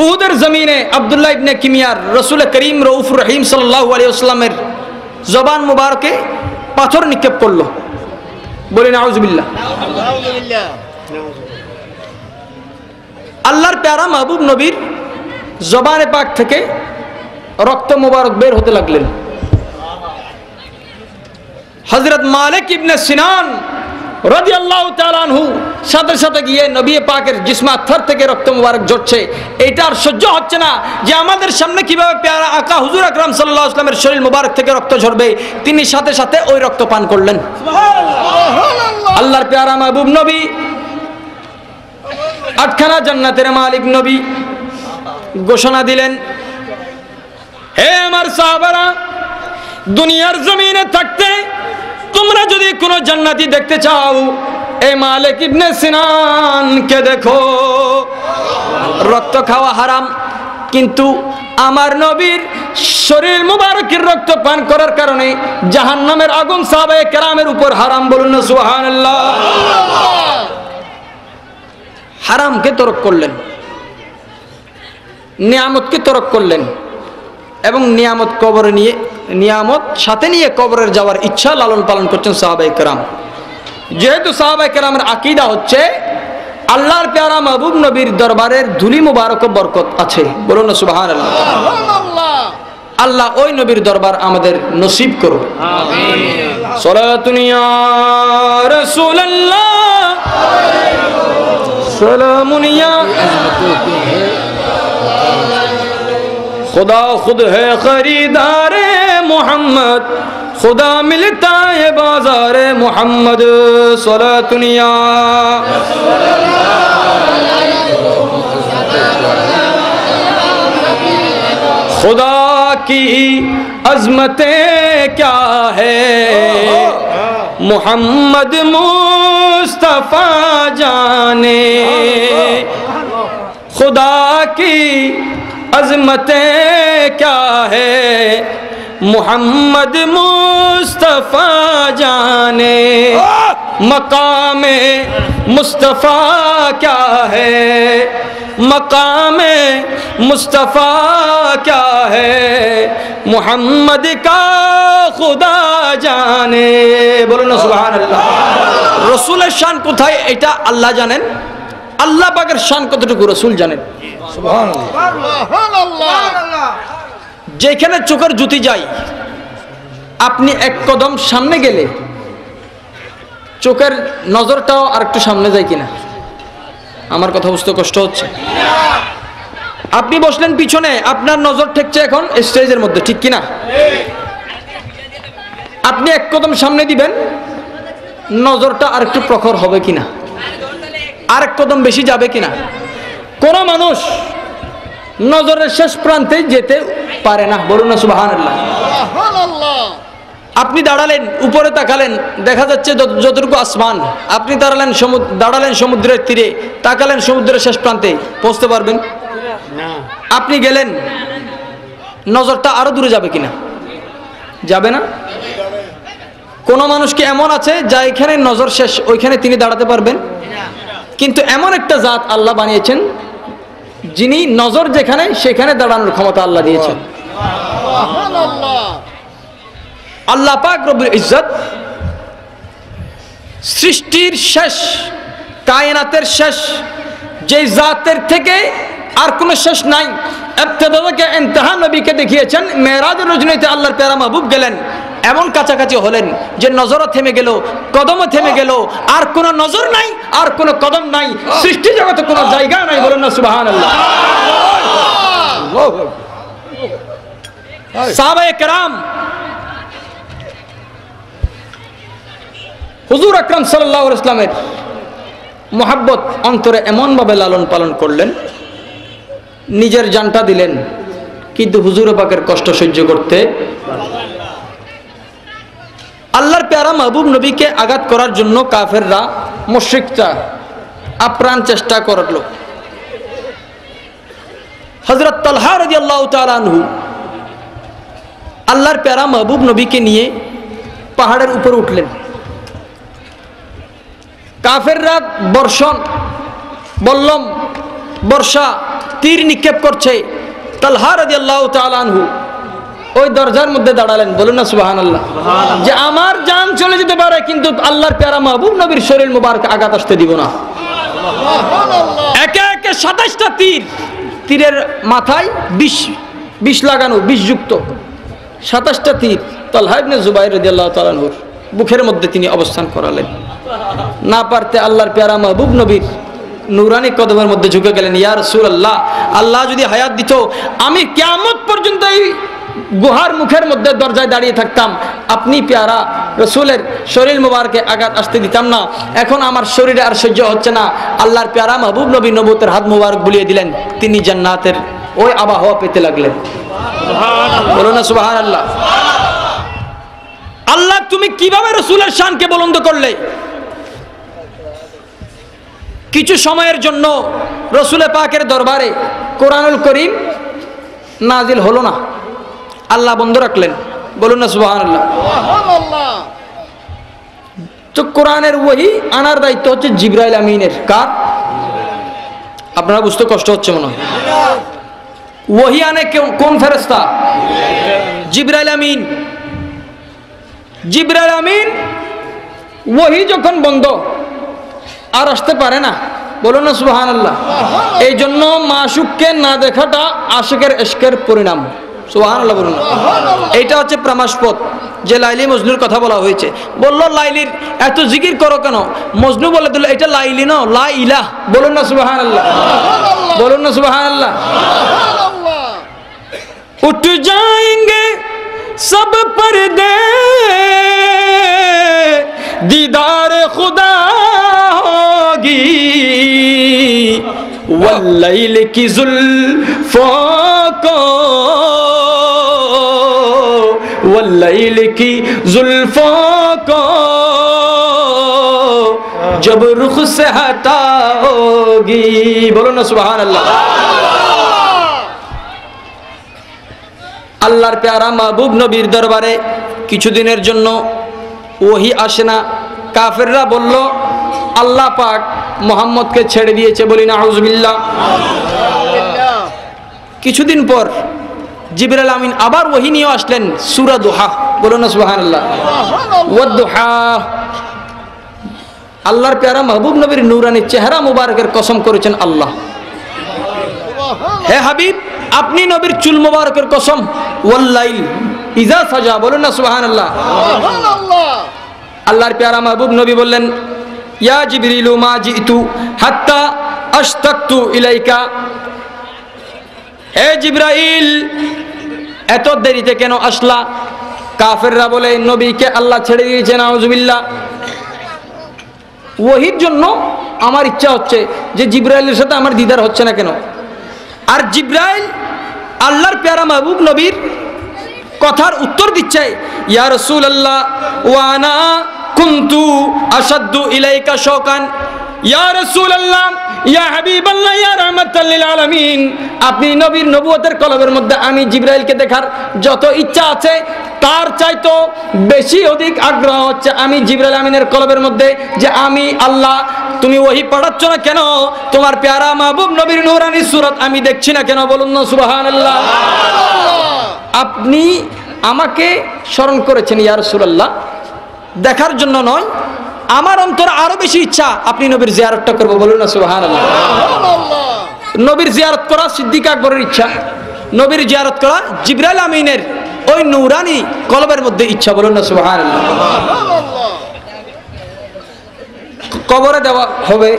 উহুদের জমিনে আব্দুল্লাহ ইবনে কিমিয়ার রাসূল করিম রউফুর রহিম সাল্লাল্লাহু আলাইহি ওয়াসাল্লামের জবান মুবারকে পাথর নিক্ষেপ করলো। বলি নাউজুবিল্লাহ। আল্লাহর প্যারা মাহবুব নবীর জবানে পাক থেকে রক্ত মোবারক বের হতে লাগলেন। হযরত মালিক ইবনে সিনান রাদিয়াল্লাহু তাআলা আনহু সাথে সাথে গিয়ে নবী পাকের জিসমাত থর থেকে রক্ত মোবারক ঝরছে, এটা আর সহ্য হচ্ছে না যে আমাদের সামনে কিভাবে প্যারা আকা হুজুর আকরাম সাল্লাল্লাহু আলাইহি ওয়াসাল্লামের শরীর মোবারক থেকে রক্ত ঝরবে। তিনি সাথে সাথে ওই রক্ত পান করলেন। সুবহানাল্লাহ। আল্লাহর প্যারা মাহবুব নবী, আটখানা জান্নাতের মালিক নবী ঘোষণা দিলেন, হে আমার সাহাবারা, দুনিয়ার জমিনে থাকতে তোমরা যদি কোনো জান্নাতি দেখতে চাও, এই মালিক ইবনে সিনানকে দেখো। রক্ত খাওয়া হারাম, কিন্তু আমার নবীর শরীর মুবারকের রক্ত পান করার কারণে জাহান্নামের আগুন সাহাবায়ে কেরামের উপর হারাম। বলুন না সুবহানাল্লাহ। হারামকে তরক করলেন, নিয়ামতকে তরক করলেন, এবং নিয়ামত কবরে নিয়ে, নিয়ামত সাথে নিয়ে কবরের যাওয়ার ইচ্ছা লালন পালন করছেন সাহাবায়ে কেরাম। যেহেতু সাহাবায়ে কেরামের আকীদা হচ্ছে আল্লাহর প্যারা মাহবুব নবীর দরবারের ধুলি মুবারক বরকত আছে। বলুন না সুবহানাল্লাহ। আল্লাহ ওই নবীর দরবার আমাদের নসিব করো। আমিন। সালাতুন ইয়া রাসূলুল্লাহ, সালামুন ইয়া खुदा खुद है खरीदार मोहम्मद, खुदा मिलता है बाजार मोहम्मद। सलातुनिया खुदा की अजमतें क्या है, मोहम्मद मुस्तफा जाने। खुदा की अज़मतें क्या है, मोहम्मद मुस्तफ़ा जाने। मकामे मुस्तफ़ा क्या है, मकामे मुस्तफ़ा क्या है, मोहम्मद का खुदा जाने। बोलो ना सुभान अल्लाह। रसूलेर शान कोथाय এটা আল্লাহ জানেন, আল্লাহ পাকের শান কতটুকু রসুল জানেন। যেখানে চোখের জ্যোতি যায়, আপনি এক কদম সামনে গেলে চোখের নজরটাও আর একটু সামনে যায় কিনা? আমার কথা বুঝতে কষ্ট হচ্ছে? আপনি বসলেন পিছনে, আপনার নজর ঠেকছে এখন স্টেজের মধ্যে, ঠিক কিনা? আপনি এক কদম সামনে দিবেন, নজরটা আর একটু প্রখর হবে কিনা? আরেক কদম বেশি যাবে কিনা? কোন মানুষ নজরের শেষ প্রান্তে যেতে পারে না। বলুন না সুবহানাল্লাহ। আপনি দাঁড়ালেন, উপরে তাকালেন, দেখা যাচ্ছে যতটুকু আসমান। আপনি দাঁড়ালেন সমুদ্রের তীরে, তাকালেন সমুদ্রের শেষ প্রান্তে, পৌঁছতে পারবেন না। আপনি গেলেন, নজরটা আরো দূরে যাবে কিনা? যাবে না। কোন মানুষ কি এমন আছে যা এখানে নজর শেষ, ওইখানে তিনি দাঁড়াতে পারবেন? কিন্তু এমন একটা জাত আল্লাহ বানিয়েছেন যিনি নজর যেখানে সেখানে দাঁড়ানোর ক্ষমতা আল্লাহ দিয়েছেন। আল্লাহ পাক রব্বুল ইজ্জত সৃষ্টির শেষ, কায়নাতের শেষ, যে জাতের থেকে আর কোনো শেষ নাই, ইবতিদা থেকে ইন্তেহা নবীকে দেখিয়েছেন। মেরাজের রজনীতে আল্লাহর প্যারা মাহবুব গেলেন, এমন কাছাকাছি হলেন যে নজরও থেমে গেল, কদমও থেমে গেল, আর কোনো নজর নাই, আর কোনো কদম নাই, সৃষ্টি জগতে কোনো জায়গা নাই। বলেন না সুবহানাল্লাহ। সাহাবায়ে কেরাম হুজুর আকরাম সাল্লাল্লাহু আলাইহি ওয়াসাল্লামের মুহাব্বত অন্তরে এমনভাবে লালন পালন করলেন, নিজের জানটা দিলেন, কিন্তু হুজুর পাকের কষ্ট সহ্য করতে আল্লাহর প্যারা মাহবুব নবীকে আঘাত করার জন্য কাফেররা, মুশরিকরা আপ্রাণ চেষ্টা করল। হযরত তালহা রাদিয়াল্লাহু তাআলা আনহু আল্লাহর প্যারা মাহবুব নবীকে নিয়ে পাহাড়ের উপর উঠলেন। কাফেররা বর্ষণ, বল্লম, বর্ষা, তীর নিক্ষেপ করছে। তালহা রাদিয়াল্লাহু তাআলা আনহু ওই দরজার মধ্যে দাঁড়ালেন, বলুন না সুবহানাল্লাহ। যে আমার জান চলে যেতে পারে কিন্তু আল্লাহর প্যারা মাহবুব নবীর শরীর মুবারক আঘাত আসতে দিব না। একে একে 27টা তীর, তীরের মাথায় বিষ লাগানো, বিষযুক্ত 27টা তীর তালহা ইবনে জুবাইর রাদিয়াল্লাহু তাআলা আনহুর বুকের মধ্যে তিনি অবস্থান করালেন। না পারতে আল্লাহর প্যারা মাহবুব নবীর নুরানি কদমের মধ্যে ঝুঁকে গেলেন, ইয়া রাসূলুল্লাহ, আল্লাহ যদি হায়াত দিত আমি কিয়ামত পর্যন্ত এই গুহার মুখের মধ্যে দরজায় দাঁড়িয়ে থাকতাম, আপনি প্যারা রসুলের শরীর মুবারকে আঘাত আসতে দিতাম না। এখন আমার শরীরে আর সহ্য হচ্ছে না। আল্লাহর প্যারা মাহবুব নবী নবুয়তের হাত মুবারক বুলিয়ে দিলেন, তিনি জান্নাতের ওই আবহাওয়া পেতে লাগলেন। বলুন না সুবহানাল্লাহ। আল্লাহ তুমি কিভাবে রসুলের শানকে বুলন্দ করলে? কিছু সময়ের জন্য রসুল পাকের দরবারে কোরআনুল করিম নাজিল হলো না, আল্লাহ বন্ধ রাখলেন। বলুন না সুবহানাল্লাহ। তো কোরআনের ওহী আনার দায়িত্ব হচ্ছে জিবরাইল আমিনের। কার? আপনারা বুঝতে কষ্ট হচ্ছে মনে হয়। ওহী আনে কোন ফেরেশতা? জিবরাইল আমিন। জিবরাইল আমিন ওহী যখন বন্ধ আর আসতে পারে না, বলুন না সুবহানাল্লাহ। এই জন্য মাশুককে না দেখাটা আশিকের ইশকের পরিণাম। সুবহানাল্লাহ বলুন না। এইটা হচ্ছে প্রমাশপদ যে লাইলি মজনুর কথা বলা হয়েছে। বললো লাইলির এত জিকির করো কেন? মজনু বলে দিল এটা লাইলি না, লা ইলাহ। বলুন না সুবহানাল্লাহ। বলুন না সুবহানাল্লাহ। উঠ जाएंगे सब पर्दे दीदार खुदा होगी वल्लैल की जुल्फों को वल्लैल की जुल्फों को जब रुख से हटाओगी। बोलो ना सुभान अल्लाह। আল্লাহর প্যারা মাহবুব নবীর দরবারে কিছুদিনের জন্য ওহী আসে না। কাফেররা বলল আল্লাহ পাক মুহাম্মদকে ছেড়ে দিয়েছে, বলি না আউযুবিল্লাহ। কিছুদিন পর জিবরাইল আমিন আবার ওহী নিয়ে আসলেন, সূরা দুহা। বলুন না সুবহানাল্লাহ। ওয়াদ-দুহা। আল্লাহর প্যারা মাহবুব নবীর নূরানি চেহারা মুবারকের কসম করেছেন আল্লাহ। হে হাবিব, আপনি নবীর চুল মুবারকের কসম, ওয়াল্লাইল ইজা সাজা। বলুন না সুবহানাল্লাহ। আল্লাহর প্যারা মাহবুব নবী বললেন, ইয়া জিবরিলু মা জিতু হাত্তা আশতাকতু ইলাইকা। হে জিবরাইল, এত দেরিতে কেন আসলা? কাফেররা বলে নবীকে আল্লাহ ছেড়ে দিয়েছেন, আউযুবিল্লাহ। ওহীর জন্য আমার ইচ্ছা হচ্ছে যে জিবরাইলের সাথে আমার দিদার হচ্ছে না কেন? আর জিবরাইল আল্লাহর প্যারা মাহবুব নবীর কথার উত্তর দিচ্ছে, ইয়া রাসূলুল্লাহ ওয়া আনা কুনতু আশাদ্দু ইলাইকা শাওকান। ইয়া রাসূলুল্লাহ, ইয়া হাবিবাল্লাহ, ইয়া রাহমাতাল লিল আলামিন, আপনি নবীর নবুয়তের কলবের মধ্যে আমি জিবরাইলকে দেখার যত ইচ্ছা আছে তার চাইতো বেশি অধিক আগ্রহ হচ্ছে আমি জিবরাইল আমিনের কলবের মধ্যে যে আমি আল্লাহ, তুমি ওহী পড়াচ্ছ না কেন? তোমার প্যারা মাহবুব নবীর নূরানি সূরত আমি দেখছি না কেন? বলুন না সুবহানাল্লাহ। আপনি আমাকে স্মরণ করেছেন ইয়া রাসূলুল্লাহ, দেখার জন্য নয়, আমার অন্তরে আরো বেশি ইচ্ছা আপনি নবীর জিয়ারতটা করব। বলুন না সুবহানাল্লাহ। নবীর জিয়ারত করা সিদ্দিক আকবরের ইচ্ছা, নবীর জিয়ারত করা জিবরাইল আমিনের ওই নূরানি কলবের মধ্যে ইচ্ছা। বলুন না সুবহানাল্লাহ। কবরে দেওয়া হবে,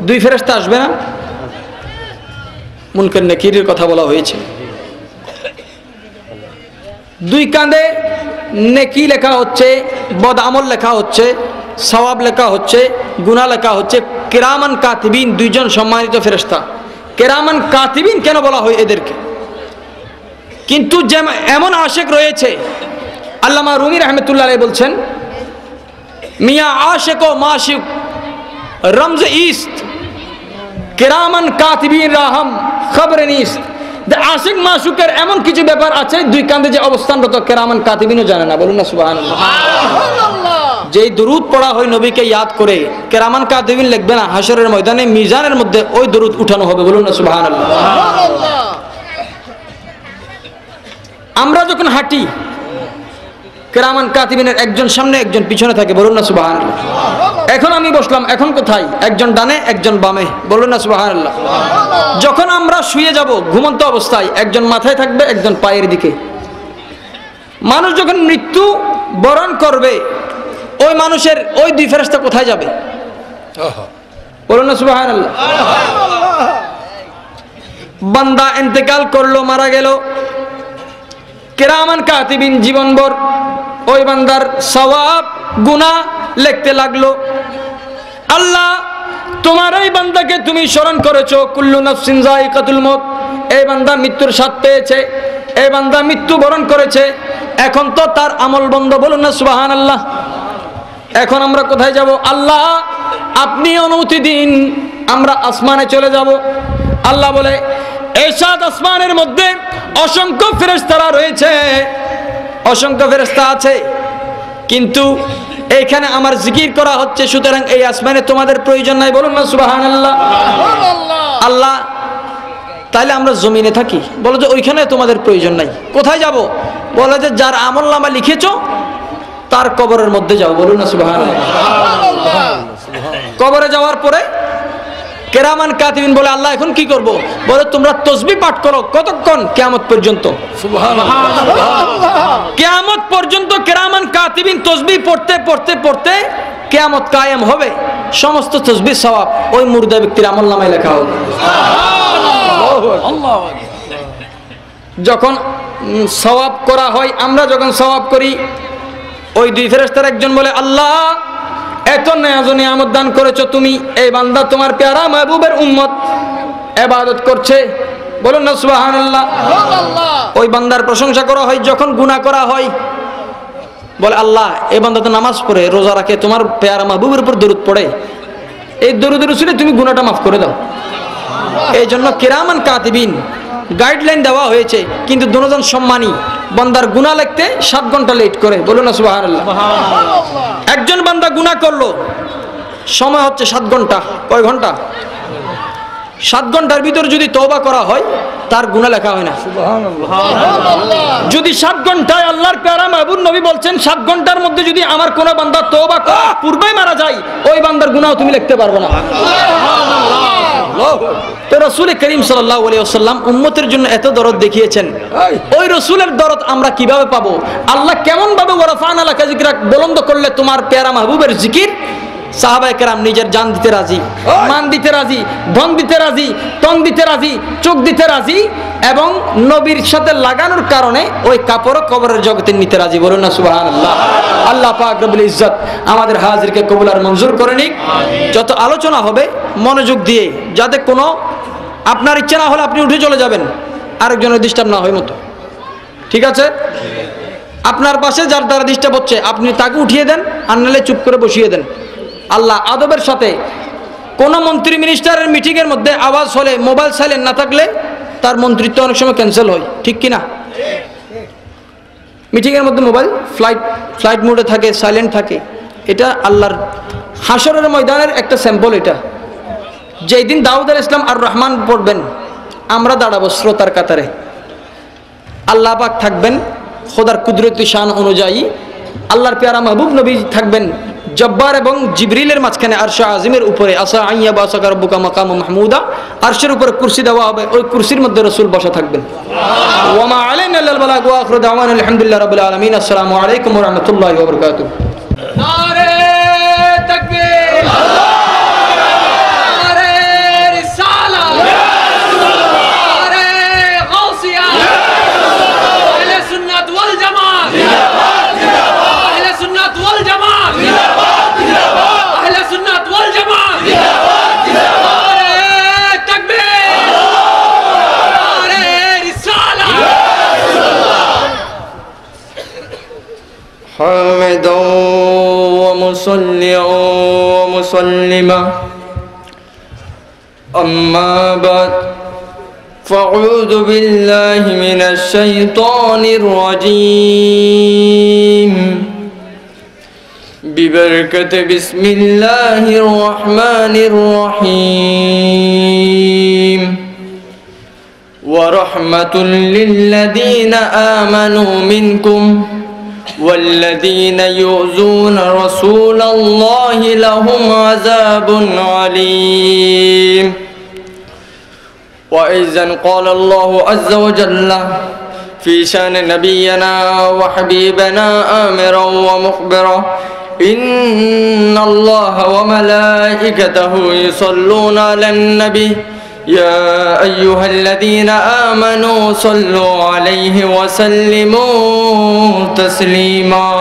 দুই ফেরেশতা আসবে না? মুনকার নাকিরের কথা বলা হয়েছে। দুই কাঁধে নেকি লেখা হচ্ছে, বদ আমল লেখা হচ্ছে, সওয়াব লেখা হচ্ছে, গুনাহ লেখা হচ্ছে। কিরামান কাতিবিন, দুইজন সম্মানিত ফেরেশতা। কিরামান কাতিবিন কেন বলা হয় এদেরকে? কিন্তু এমন আশিক রয়েছে, আল্লামা রুমি রাহমাতুল্লাহ আলাইহি বলছেন, মিয়া আশিক ও মাশিক রমজ ইস্ত কিরামান কাতিবিন রাহম খবর নিস্ত। আশিক মাশুকের এমন কিছু ব্যাপার আছে দুই কাঁধে যে অবস্থানরত কিরামান কাতিবিনও জানে না। বলুন না সুবহানাল্লাহ। যেই দুরুদ পড়া হয় নবীকে ইয়াদ করে, কিরামান কাতিবিন লিখবে না, হাশরের ময়দানে মিজানের মধ্যে ওই দুরুদ উঠানো হবে। বলুন না সুবহানাল্লাহ। আমরা যখন হাঁটি কিরামান কাতিবিনের একজন সামনে একজন পিছনে থাকে, বলুন না সুবহানাল্লাহ। এখন আমি বসলাম, এখন কোথায়? একজন ডানে একজন বামে, বলুন না সুবহানাল্লাহ। যখন আমরা শুয়ে যাব ঘুমন্ত অবস্থায় একজন মাথায় থাকবে একজন পায়ের দিকে। মানুষ যখন মৃত্যু বরণ করবে ওই মানুষের ওই দুই ফেরেশতা কোথায় যাবে? বলুন না সুবহানাল্লাহ। বান্দা ইন্তেকাল করলো, মারা গেল, কিরামান কাতিবিন জীবনভর ওই বান্দার সওয়াব গুনাহ লিখতে লাগলো। আল্লাহ তোমার এই বান্দাকে তুমি স্মরণ করেছো, কুল্লু নাফসিন যায়িকাতুল মউত, এই বান্দা মৃত্যুর স্বাদ পেয়েছে, এই বান্দা মৃত্যু বরণ করেছে, এখন তো তার আমল বন্ধ, বলুন না সুবহানাল্লাহ। এখন আমরা কোথায় যাব? আল্লাহ আপনি অনুমতি দিন, আমরা আসমানে চলে যাব। আল্লাহ বলে এই সাত আসমানের মধ্যে অসংখ্য ফেরেশতারা রয়েছে, অসংখ্য ফেরেশতা আছে, কিন্তু এইখানে আমার জিকির করা হচ্ছে, সুতরাং এই আসমানে তোমাদের প্রয়োজন নাই, বলুন না সুবহানাল্লাহ। আল্লাহ তাইলে আমরা জমিনে থাকি, বলো যে ওইখানে তোমাদের প্রয়োজন নাই, কোথায় যাব? বলে যে যার আমলনামা লিখেছো তার কবরের মধ্যে যাও, বলুন না সুবহানাল্লাহ। কবরে যাওয়ার পরে কিরামান কাতিবিন বলে আল্লাহ এখন কি করব? বলে তোমরা তাসবিহ পাঠ করো, কতক্ষণ? কিয়ামত পর্যন্ত। সুবহানাল্লাহ। কিয়ামত পর্যন্ত কিরামান কাতিবিন তাসবিহ পড়তে পড়তে পড়তে কিয়ামত কায়েম হবে, সমস্ত তাসবিহ সওয়াব ওই মুর্দা ব্যক্তির আমলনামায় লেখা হবে। আল্লাহু আকবার। যখন সওয়াব করা হয়, আমরা যখন সওয়াব করি, ওই দুই ফেরেশতার একজন বলে আল্লাহ এত নিয়ামত দান করেছো তুমি, এই বান্দা তোমার প্যারা মাহবুবের উম্মত ইবাদত করছে, বলুন না সুবহানাল্লাহ। ওই বান্দার প্রশংসা করা হয়। যখন গুনাহ করা হয় বলে আল্লাহ এই বান্দা তো নামাজ পড়ে, রোজা রাখে, তোমার প্যারা মাহবুবের উপর দরুদ পড়ে, এই দরুদের উসিলে তুমি গুনাহটা মাফ করে দাও। এই জন্য কিরামান কাতিবিন গাইডলাইন দেওয়া হয়েছে, কিন্তু দুজন সম্মানী, বান্দার গুনাহ লিখতে 7 ঘন্টা লেট করে, বলুন না সুবহানাল্লাহ। একজন বান্দা গুনাহ করলো, সময় হচ্ছে 7 ঘন্টা, কয় ঘন্টা? 7 ঘন্টার ভিতর যদি তওবা করা হয় তার গুনাহ লেখা হয় না, সুবহানাল্লাহ। যদি 7 ঘন্টায় আল্লাহর প্যারা মাহবুব নবী বলছেন 7 ঘন্টার মধ্যে যদি আমার কোন বান্দা তওবা করে পূর্বেই মারা যায়, ওই বান্দার গুনাহ তুমি লিখতে পারবে না। তো রাসূল করিম সাল্লাল্লাহু আলাইহি ওয়াসাল্লাম উম্মতের জন্য এত দরদ দেখিয়েছেন, ওই রাসূলের দরদ আমরা কিভাবে পাবো? আল্লাহ কেমন ভাবে ওয়ারাফানা লাকা যিকরাক বুলন্দ করলে তোমার প্যারা মাহবুবের জিকির সাহাবায়ে কেরাম নিজের জান দিতে রাজি, মান দিতে রাজি, ধন দিতে রাজি, তন দিতে রাজি, চোখ দিতে রাজি, এবং নবীর সাথে লাগানোর কারণে ওই কাপড় কবরের জগতে নিতে রাজি, বলুন না সুবহানাল্লাহ। আল্লাহ পাক রব্বুল ইজ্জত আমাদের হাজিরকে কবুল আর মঞ্জুর করে নিক। যত আলোচনা হবে মনোযোগ দিয়ে, যাতে কোনো আপনার ইচ্ছা না হলে আপনি উঠে চলে যাবেন, আরেকজনের ডিস্টার্ব না হয় মতো, ঠিক আছে? আপনার পাশে যার দ্বারা ডিস্টার্ব হচ্ছে আপনি তাকে উঠিয়ে দেন, আর নাহলে চুপ করে বসিয়ে দেন। আল্লাহ আদবের সাথে কোন মন্ত্রী মিনিস্টারের মিটিং এর মধ্যে আওয়াজ হলে মোবাইল সাইলেন্ট না থাকলে তার মন্ত্রিত্ব অনেক সময় ক্যান্সেল হয়, ঠিক কিনা? মিটিং এর মধ্যে মোবাইল ফ্লাইট মোডে থাকে, সাইলেন্ট থাকে, এটা আল্লাহর হাসরের ময়দানের একটা স্যাম্পল। এটা যেই দিন দাউদ আলাইহিস সালাম আর রহমান পড়বেন, আমরা দাঁড়াবো শ্রোতার কাতারে, আল্লাহ পাক থাকবেন খোদার কুদরতি শান অনুযায়ী, আল্লাহর প্যারা মাহবুব নবী থাকবেন জব্বার এবং জিবরিলের মাঝখানে আরশে আজিমের উপরে, আসা আইয়া বাসাকা রব্বুকা মাকাম মাহমুদা, আরশের উপরে কুরসি দেওয়া হবে, ওই কুরসির মধ্যে রাসূল বসা থাকবেন। ওয়া মা আলাইনা ইল্লাল বালাগ ওয়া আখিরু দাওয়ানা আলহামদুলিল্লাহি রাব্বিল আলামিন। আসসালামু আলাইকুম ওয়া রাহমাতুল্লাহি ওয়া বারাকাতুহু। নারে তাকবীর, নারে রিসালাত, নারে গাউসিয়া, আহলে সুন্নাত ওয়াল জামাত, আহলে সুন্নাত ওয়াল জামাত, আহলে সুন্নাত ওয়াল জামাত, নারে তাকবীর, নারে রিসালাত। حامدا ومصليا ومسلما أما بعد فأعوذ بالله من الشيطان الرجيم ببركة بسم الله الرحمن الرحيم ورحمة للذين آمنوا منكم والذين يؤذون رسول الله لهم عذاب عليم وإذا قال الله عز وجل في شأن نبينا وحبيبنا آمرا ومخبرا إن الله وملائكته يصلون على النبي يا أيها الذين آمنوا صلوا عليه وسلموا تسليما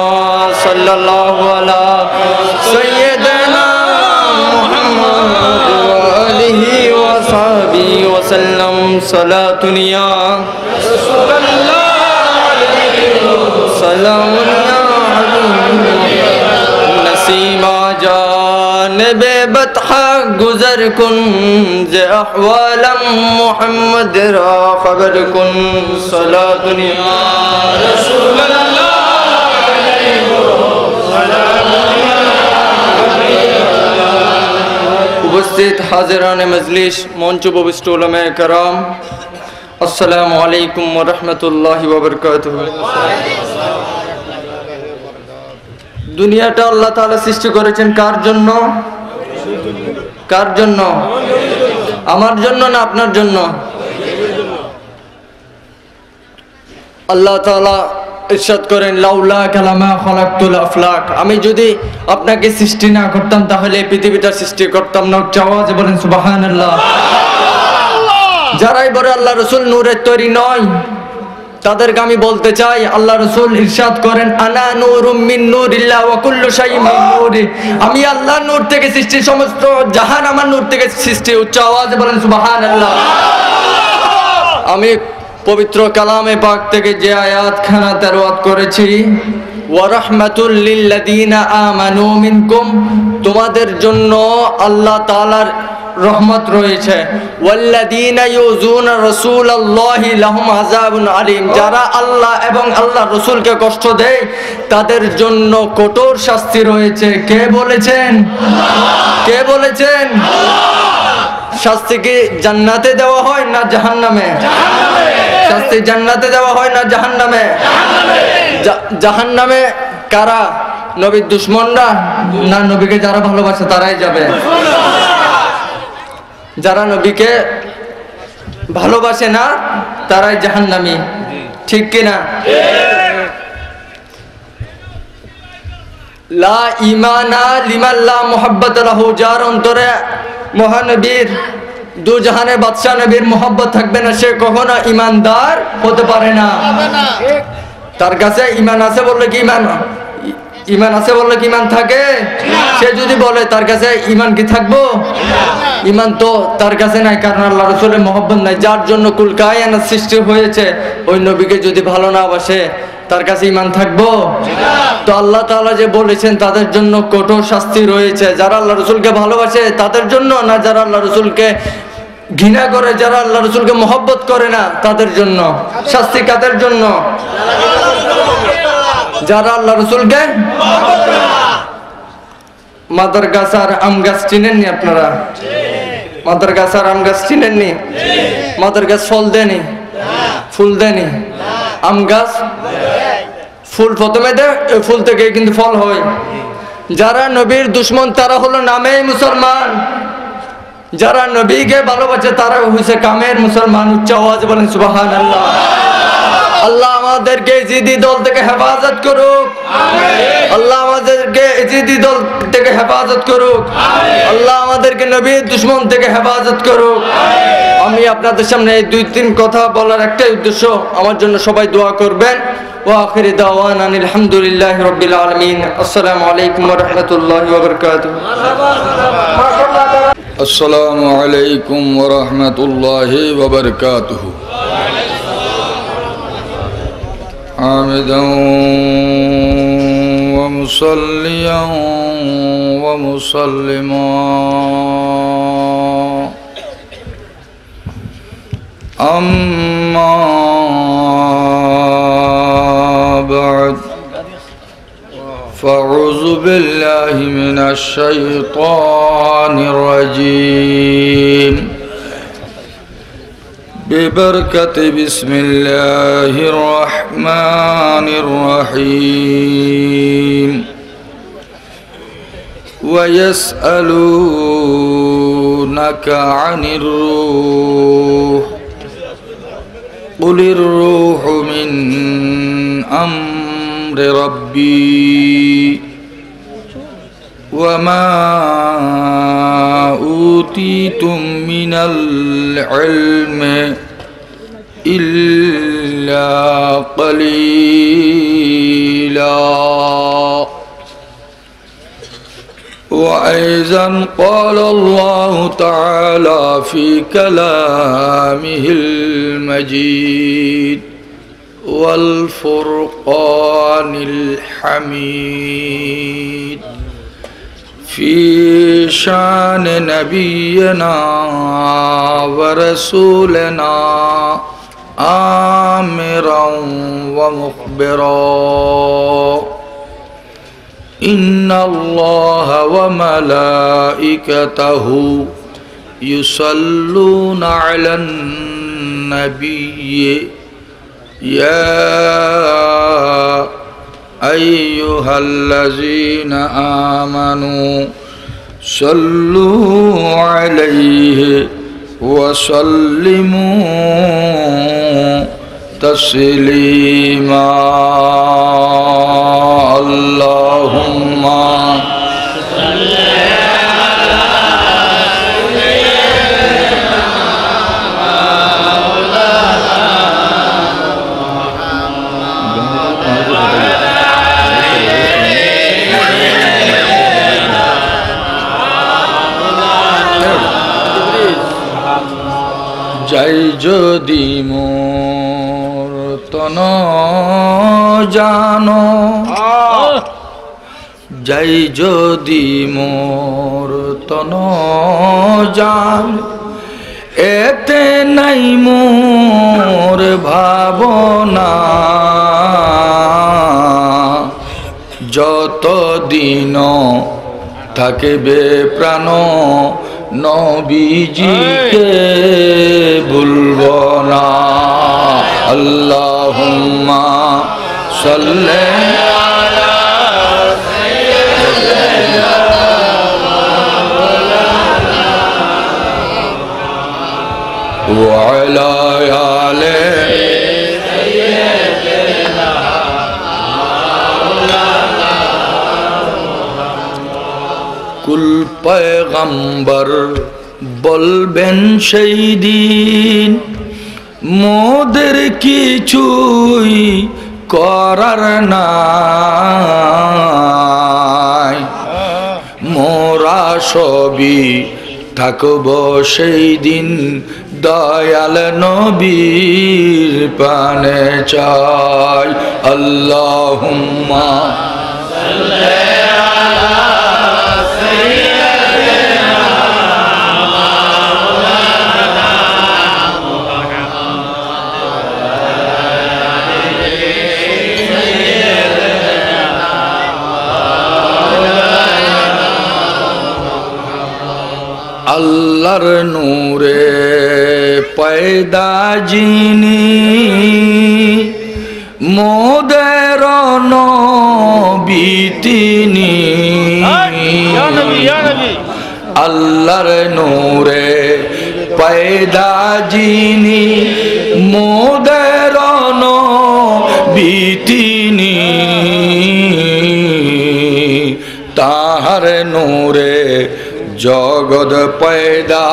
صلى الله على سيدنا محمد وآله وصحبه وسلم صلاة يا رسول الله سلام يا نسيما جانب بطحا گزر کن ز احوال محمد را خبر کن صلاة یا رسول اللہ উপস্থিত হাজিরান মজলিস মঞ্চ উপবিষ্ট উলামায়ে কেরাম আসসালামু আলাইকুম ওয়া রাহমাতুল্লাহি ওয়া বারাকাতুহু দুনিয়াটা আল্লাহ তাআলা সৃষ্টি করেছেন কার জন্য কার জন্য আমার জন্য না আপনার জন্য আল্লাহ তাআলা ইরশাদ করেন লাউলা কালামা খালাকতুল আফলাক আমি যদি আপনাকে সৃষ্টি না করতাম তাহলে এই পৃথিবীটা সৃষ্টি করতাম না আওয়াজে বলেন সুবহানাল্লাহ যারাই বলে আল্লাহ রাসূল নূরের তৈরি নয় তাদেরকে আমি বলতে চাই আল্লাহ রাসূল ইরশাদ করেন আনা নূরুম মিন নূরিল্লাহ ওয়া কুল্লু শাইইন মিন নূরি আমি আল্লাহর নূর থেকে সৃষ্টি সমস্ত জাহান আমার নূর থেকে সৃষ্টি উচ্চ আওয়াজে বলেন সুবহানাল্লাহ আমি পবিত্র কালামে পাক থেকে যে আয়াত খানা তেলাওয়াত করেছি ওয়া রাহমাতুল লিল্লাযিনা আমানু মিনকুম তোমাদের জন্য আল্লাহ তাআলার রহমত রয়েছে ওয়াল্লাযীনা ইউযুনা রাসূলাল্লাহি লাহুম আযাবুন আলীম যারা আল্লাহ এবং আল্লাহর রাসূলকে কষ্ট দেয় তাদের জন্য কঠোর শাস্তি রয়েছে কে বলেছেন কে বলেছেন শাস্তি কি জান্নাতে দেওয়া হয় না জাহান্নামে শাস্তি জান্নাতে দেওয়া হয় না জাহান্নামে জাহান্নামে কারা নবীর দুশমনরা না নবীকে যারা ভালোবাসে তারাই যাবে যারা নবীকে ভালোবাসে না তারাই জাহান্নামী ঠিক কি না লা ঈমানা লিমান লা মুহাব্বত লাহু যার অন্তরে মহানবীর দু জাহানের বাদশা নবীর মোহাব্বত থাকবে না সে কখনো ঈমানদার হতে পারে না তার কাছে ঈমান আছে বললে কি ঈমান আছে বললে কি ঈমান থাকে সে যদি বলে তার কাছে ঈমান কি থাকবো ঈমান তো তার কাছে নাই কারণ আল্লাহ রাসূলের মোহাব্বত নাই যার জন্য কুল কায়নাত সৃষ্টি হয়েছে ওই নবীকে যদি ভালো না বাসে তার কাছে ঈমান থাকবো তো আল্লাহ তাআলা যে বলেছেন তাদের জন্য কঠোর শাস্তি রয়েছে যারা আল্লাহ রাসূলকে ভালোবাসে তাদের জন্য না যারা আল্লাহ রাসূলকে ঘৃণা করে যারা আল্লাহ রাসূলকে মোহাব্বত করে না তাদের জন্য শাস্তি কাদের জন্য যারা আল্লাহ রাসূলকে মাদার গাছ আর আম গাছ চিনেননি আপনারা মাদার গাছ আর আম গাছ চিনেননি মাদার গাছ ফল দেনি ফুল দেনি আম গাছ ফুল প্রথমে দেয় ফুল থেকে কিন্তু ফল হয় যারা নবীর দুশমন তারা হলো নামেই মুসলমান যারা নবীকে ভালোবাসে তারা হইছে কামের মুসলমান উচ্চ আওয়াজে বলেন সুবহানাল্লাহ আল্লাহ আমাদেরকে ইজিদি দল থেকে হেফাজত করুক আল্লাহ আমাদেরকে ইজিদি দল থেকে হেফাজত করুক আল্লাহ আমাদেরকে নবীর দুশমন থেকে হেফাজত করুক আমি আপনাদের সামনে এই দুই তিন কথা বলার একটাই উদ্দেশ্য আমার জন্য সবাই দোয়া করবেন ওয়া আখিরি দাওয়ানা আলহামদুলিল্লাহি রাব্বিল আলামিন আসসালামু আলাইকুম ওয়া রাহমাতুল্লাহি ওয়া বারাকাতুহু আসসালামু আলাইকুম ওয়া রাহমাতুল্লাহি ওয়া বারাকাতুহু حامدا ومصليا ومسلما أما بعد فأعوذ بالله من الشيطان الرجيم ببركة بسم الله الرحمن الرحيم ويسألونك عن الروح قل الروح من أمر ربي وما أوتيتم من العلم إلا قليلا. وأيضا قال الله تعالى في كلامه المجيد والفرقان الحميد في شان نبينا ورسولنا آمرا ومخبرا إن الله وملائكته يصلون على النبي يا أيها الذين آمنوا صلوا عليه وسلموا تسليما. اللهم صل على سيدنا مولانا যাই যদি মোর তন জানো যাই যদি মোর তন জান এতে নাই মোর ভাবনা যতদিন থাকবে প্রাণ নবীজিকে ভুলব না। আল্লাহুম্মা সাল্লি আলা সাইয়্যিদিনা ওয়া আলা আলি সাইয়্যিদিনা কুল পয়গম্বর বলবেন সেই দিন মোদের কিছুই করার নাই মোরা সবই থাকব সেই দিন দয়াল নবীর পানে চাই। আল্লাহুম্মা সাল্লি আলা সাইয়্যিদিনা মাওলানা আল্লাহর নূরে পয়দা যিনি মোদের নবী তিনি আল্লাহর নূরে পয়দা যিনি মোদের নবী তিনি তাহার নূরে জগৎ পয়দা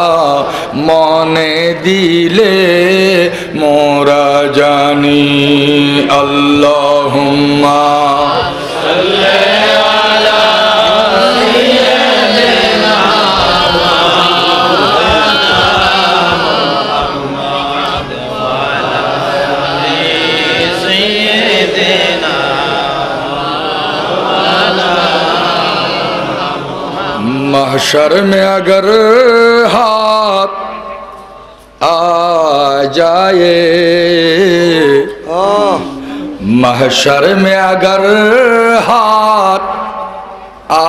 মনে দিলে মোরা জানি। আল্লাহুম্মা সাল্লি আলা সাইয়্যিদিনা মুহাম্মাদ ওয়া আলা আলি সাইয়্যিদিনা महशर में अगर हाथ आ जाए महशर में अगर हाथ आ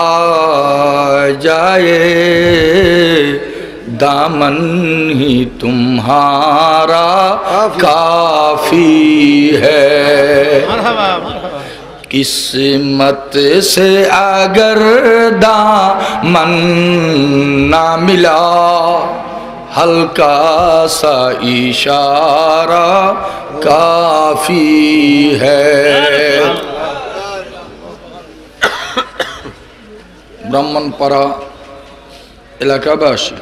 जाए दामन ही तुम्हारा काफी है। किस्मत से अगर दामन ना मिला हल्का सा इशारा काफी है। ब्राह्मणपाड़ा এলাকাবাসী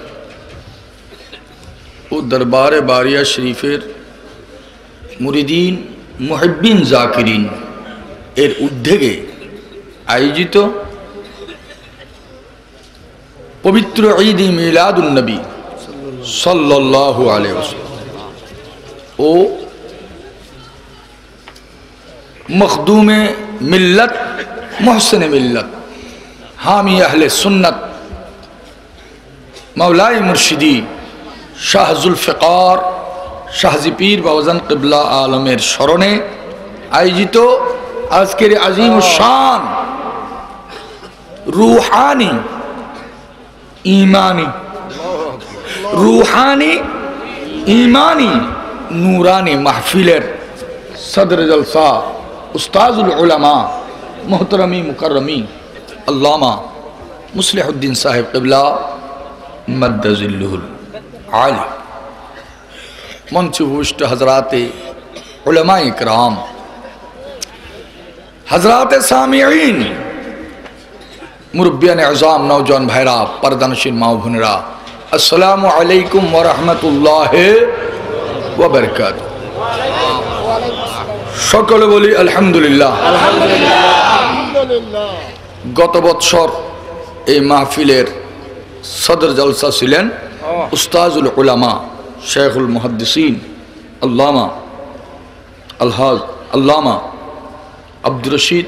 ও দরবারে বারিয়া শরীফের মুরিদিন মুহিব্বিন জাকিরিন এর উদ্যোগে আয়োজিত পবিত্র ঈদ মিলাদুন নবী সাল্লাল্লাহু আলাইহি ওয়াসাল্লাম ও মখদুমে মিল্লাত মুহসিনে মিল্লাত हामी अहले सुन्नत मौलाए मुर्शिदी शाह जुल्फ़िकार शाहजी पीर बावज़न क़िबला आलमेर स्मरणे आयोजित आजकेर आज़ीम शान रूहानी ईमानी नूरानी महफिलेर सदर जलसा उस्ताजुल उलमा मोहतरमी मुकर्रमी अल्लामा मुस्लिहुद्दीन साहिब क़िबला मद्दज़िल्लुहुल आली मंच उपविष्ट हज़राते उलमाए इकराम हज़राते सामिईन मुरब्बियान अज़ाम नौजवान भाईरा पर्दानशीन माँ भुनरा अस्सलामु अलैकुम व रहमतुल्लाहि व बरकातुहू। सकले बोली अल्हम्दुलिल्लाह। गत बत्सर এই মাহফিলের सदर जलसा ছিলেন उस्ताजुल उलमा शेखुल मुहद्दिसीन अल्लामा अलहाज अल्लामा আব্দুর রশিদ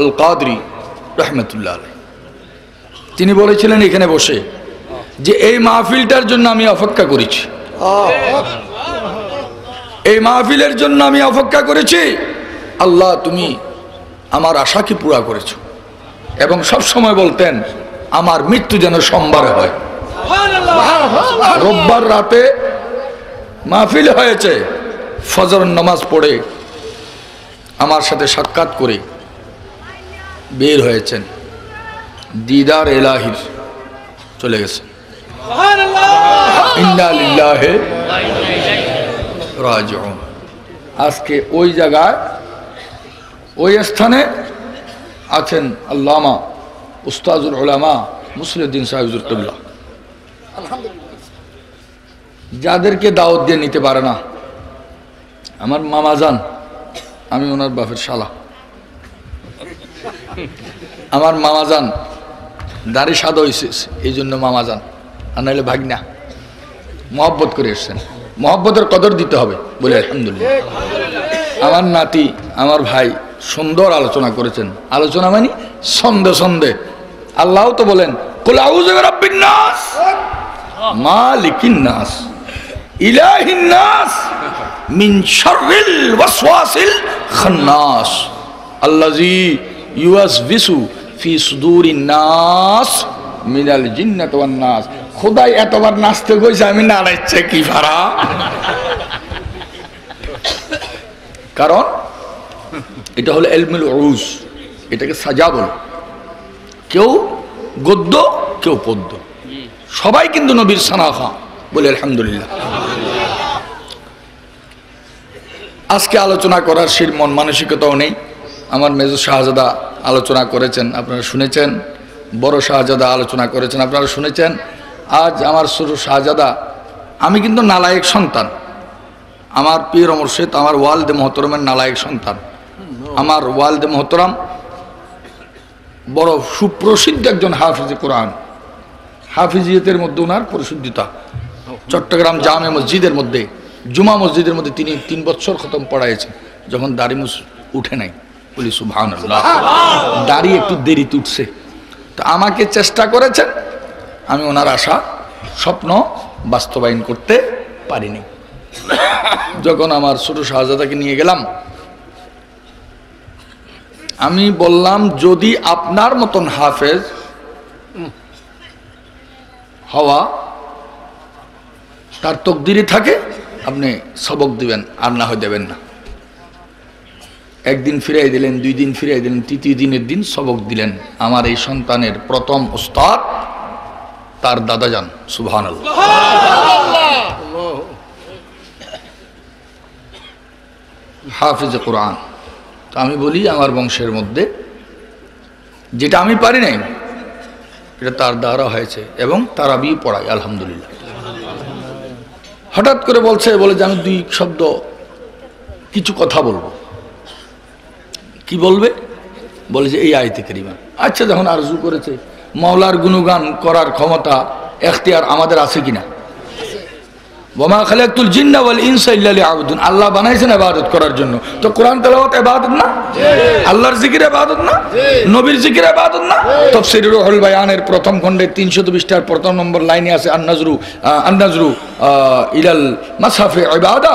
আল কাদরি রহমতুল্লাহ আলাইহি। তিনি বলেছিলেন এখানে বসে যে এই মাহফিলটার জন্য আমি অপেক্ষা করেছি, এই মাহফিলের জন্য আমি অপেক্ষা করেছি। আল্লাহ তুমি আমার আশাকে পুরা করেছো। এবং সব সময় বলতেন আমার মৃত্যু যেন সোমবারে হয়। রোববার রাতে মাহফিল হয়েছে, ফজর নামাজ পড়ে আমার সাথে সাক্ষাৎ করে বের হয়েছেন, দিদার এলাহির চলে গেছে। ইন্না লিল্লাহি রাজিউন। আজকে ওই জায়গায় ওই স্থানে আছেন আল্লামা উস্তাজুল উলামা মুসলিউদ্দিন সাহেবুল কিবলা। যাদেরকে দাওয়াত দিয়ে নিতে পারে না, আমার মামা যান, আমি ওনার বাপের শালা, আমার মামা যান দাড়ি সাদা হয়েছে এই জন্য মামা যান, আর নাহলে ভাগনা মহব্বত করে এসছেন। মহব্বতের কদর দিতে হবে বলে আলহামদুলিল্লাহ। আমার নাতি আমার ভাই সুন্দর আলোচনা করেছেন। আলোচনা মানে সন্দে সন্দে। আল্লাহ তো বলেন কুল আউযু বিরাব্বিন নাস মালিকিন নাস ইলাহিন নাস মিন শাররিল ওয়াসওয়াসিল খান্নাস আল্লাযী ইউওয়াসবিসু ফি সুদুরিন নাস মিনাল জিন্নাতি ওয়ান নাস। খোদাই এতবার নাচতে কইছে, আমি নাড়াইছে কি ভাড়া। কারণ এটা হলো ইলমুল উরুজ, এটাকে সাজা বলে। কেউ গদ্য কেউ পদ্য, সবাই কিন্তু নবীর সানাখা বলে আলহামদুলিল্লাহ। আজকে আলোচনা করার সেই মন মানসিকতাও নেই। আমার মেজর শাহজাদা আলোচনা করেছেন, আপনারা শুনেছেন। বড় শাহজাদা আলোচনা করেছেন, আপনারা শুনেছেন। আজ আমার ছোট শাহজাদা, আমি কিন্তু নালায়েক সন্তান। আমার পীর মুর্শিদ আমার ওয়ালিদ মোহতরমের নালায়েক সন্তান। আমার ওয়ালিদ মোহতরম বড় সুপ্রসিদ্ধ একজন হাফিজ কোরআন। হাফিজিয়তের মধ্যে ওনার পরিশুদ্ধতা। চট্টগ্রাম জামে মসজিদের মধ্যে, জুমা মসজিদের মধ্যে তিনি 3 বছর খতম পড়াইছেন, যখন দাড়ি মুছ উঠে নাই। বলি সুবহানাল্লাহ। দাড়ি একটু দেরিতে উঠছে, তো আমাকে চেষ্টা করেছেন, আমি ওনার আশা স্বপ্ন বাস্তবায়ন করতে পারিনি। যখন আমার ছোট শাহজাদাকে নিয়ে গেলাম, আমি বললাম যদি আপনার মতন হাফেজ হওয়া তার তকদিরে থাকে আপনি সবক দিবেন, আর না হয় দেবেন না। একদিন ফিরাই দিলেন, 2 দিন ফিরাই দিলেন, 3য় দিনের দিন সবক দিলেন। আমার এই সন্তানের প্রথম উস্তাদ তার দাদা যান। সুবহানাল্লাহ। হাফিজ কোরআন। তো আমি বলি আমার বংশের মধ্যে যেটা আমি পারি নাই এটা তার দ্বারা হয়েছে, এবং তারাবি পড়াই আলহামদুলিল্লাহ। হঠাৎ করে বলে যে আমি 2 শব্দ কিছু কথা বলবো। কি বলবে? বলে যে এই আয়াতে কারিমা। আচ্ছা, যখন আরজু করেছে, মাওলার গুণগান করার ক্ষমতা এখতিয়ার আমাদের আছে কিনা? ওয়ামা খালাকতুল জিন্না ওয়াল ইনসা ইল্লা লিয়াবুদুন। আল্লাহ বানাইছেন ইবাদত করার জন্য। তো কোরআন তেলাওয়াত ইবাদত না? আল্লাহর জিকির ইবাদত না? নবীর জিকির ইবাদত না? তাফসীর রুহুল বায়ানের প্রথম খণ্ডে 320 পৃষ্ঠার প্রথম নম্বর লাইনে আছে আন-নাজরু ইলাল মাসহাফি ইবাদা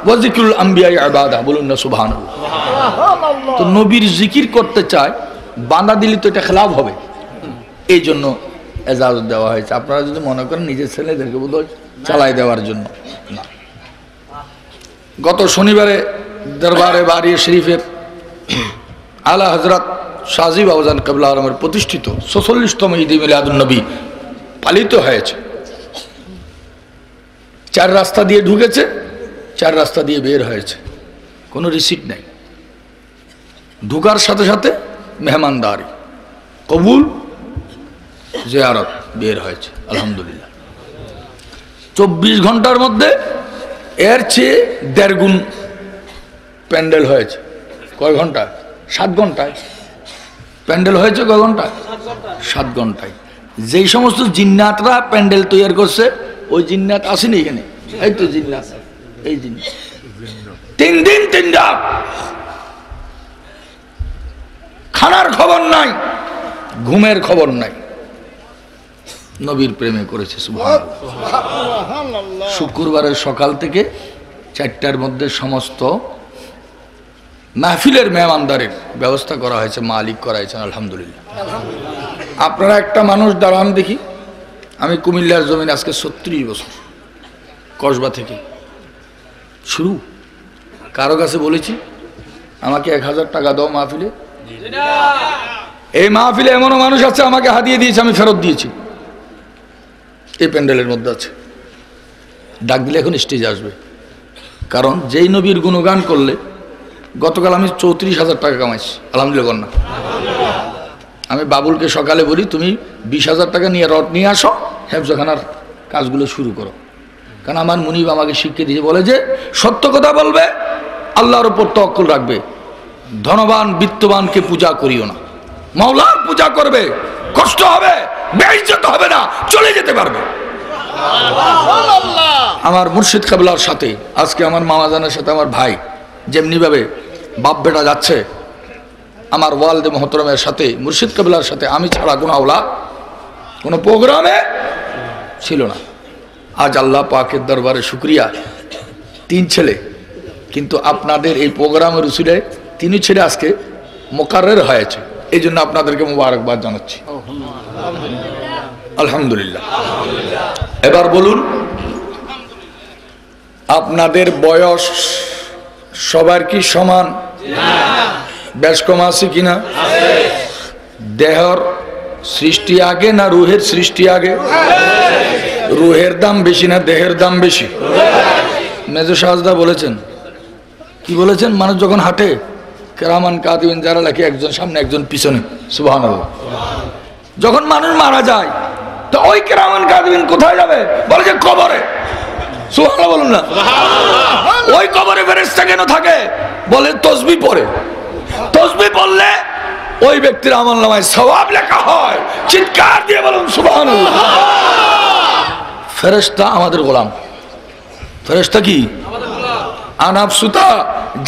ওয়া যিকরুল আম্বিয়া ইবাদা। বলুন না সুবহানাল্লাহ। তো নবীর জিকির করতে চায়, বাঁধা দিলে তো এটা খেলাফ হবে, এই জন্য এজাজত দেওয়া হয়েছে। আপনারা যদি মনে করেন নিজের ছেলেদেরকে বোধহয় চালাই দেওয়ার জন্য না। গত শনিবারে দরবারে বারিয়ে শরীফের আলা হযরত শাহজি বাউজান কিবলা আলমের প্রতিষ্ঠিত ৪৬তম ঈদ মিলাদুন নবী পালিত হয়েছে। 4 রাস্তা দিয়ে ঢুকেছে, 4 রাস্তা দিয়ে বের হয়েছে, কোনো রিসিট নেই। ঢুকার সাথে সাথে মেহমানদারি কবুল, জিয়ারত, বের হয়েছে আলহামদুলিল্লাহ। 24 ঘন্টার মধ্যে এর চেয়ে 1.5 গুণ প্যান্ডেল হয়েছে। কয় ঘন্টায়? 7 ঘন্টায় প্যান্ডেল হয়েছে। কয় ঘন্টায়? 7 ঘন্টায়। যেই সমস্ত জিন্নাতরা প্যান্ডেল তৈরি করছে, ওই জিন্নাত আসেনি এখানে। এই তো জিন্নাত, এই জিন্নাত 3 দিন 3 রাত, খানার খবর নাই, ঘুমের খবর নাই, নবীর প্রেমে করেছে। সুবহানাল্লাহ। শুক্রবারের সকাল থেকে 4টার মধ্যে সমস্ত মাহফিলের মেহমানদারের ব্যবস্থা করা হয়েছে, মালিক করা হয়েছে আলহামদুলিল্লাহ। আপনারা একটা মানুষ দাঁড়ান দেখি। আমি কুমিল্লার জমিন আজকে 36 বছর, কসবা থেকে শুরু। কারো কাছে বলেছি আমাকে 1000 টাকা দাও মাহফিলে? এই মাহফিলে এমনও মানুষ আছে আমাকে হাতিয়ে দিয়েছে, আমি ফেরত দিয়েছি। এই প্যান্ডেলের মধ্যে আছে। ডাক দিলে এখন স্টেজে আসবে। কারণ যেই নবীর গুণগান করলে, গতকাল আমি 34,000 টাকা কামাইছি আলহামদুলিল্লাহ। না, আমি বাবুলকে সকালে বলি তুমি 20,000 টাকা নিয়ে রড নিয়ে আসো, হেফজখানার কাজগুলো শুরু করো। কারণ আমার মুনিব আমাকে শিখিয়ে দিয়েছে, বলে যে সত্য কথা বলবে, আল্লাহর উপর তাওয়াক্কুল রাখবে, ধনবান বিত্তবানকে পূজা করিও না, মাওলার পূজা করবে, কষ্ট হবে, বেইজ্জত হবে না, চলে যেতে পারবে। আমার মুর্শিদ কিবলার সাথে আজকে আমার মামাজানের সাথে আমার ভাই যেমনি ভাবে বাপ বেটা যাচ্ছে, আমার ওয়ালদে মোহতরমের সাথে মুর্শিদ কিবলার সাথে আমি ছাড়া কোনো আওলা কোনো প্রোগ্রামে ছিল না। আজ আল্লাহ পাকের দরবারে শুকরিয়া, 3 ছেলে, কিন্তু আপনাদের এই প্রোগ্রামের উসিলে 3 ছেলে আজকে মোকাররর হয়েছে। এই জন্য আপনাদেরকে মুবারকবাদ জানাচ্ছি আলহামদুলিল্লাহ। এবার বলুন, আপনাদের বয়স সবার কি সমান? বেশ কম আছে কিনা? দেহর সৃষ্টি আগে না রুহের সৃষ্টি আগে? রুহের দাম বেশি না দেহের দাম বেশি? মেজো শাহজাদা বলেছেন, কি বলেছেন? মানুষ যখন হাঁটে, কেরামান কাতিবিন যারা লেখে, একজন সামনে একজন পিছনে। সুবহানাল্লাহ। যখন মানুষ মারা যায়, তো ওই কেরামান কাতিবিন কোথায় যাবে? বলে যে কবরে। সুবহানাল্লাহ বলুন না। ওই কবরে ফেরেশতা কেন থাকে? বলে তাসবিহ পড়ে। তাসবিহ পড়লে ওই ব্যক্তির আমলনামায় সওয়াব লেখা হয়। চিৎকার দিয়ে বলুন সুবহানাল্লাহ। ফেরেশতা আমাদের গোলাম। ফেরেশতা কি? আমাদের গোলাম। আনাফসুতা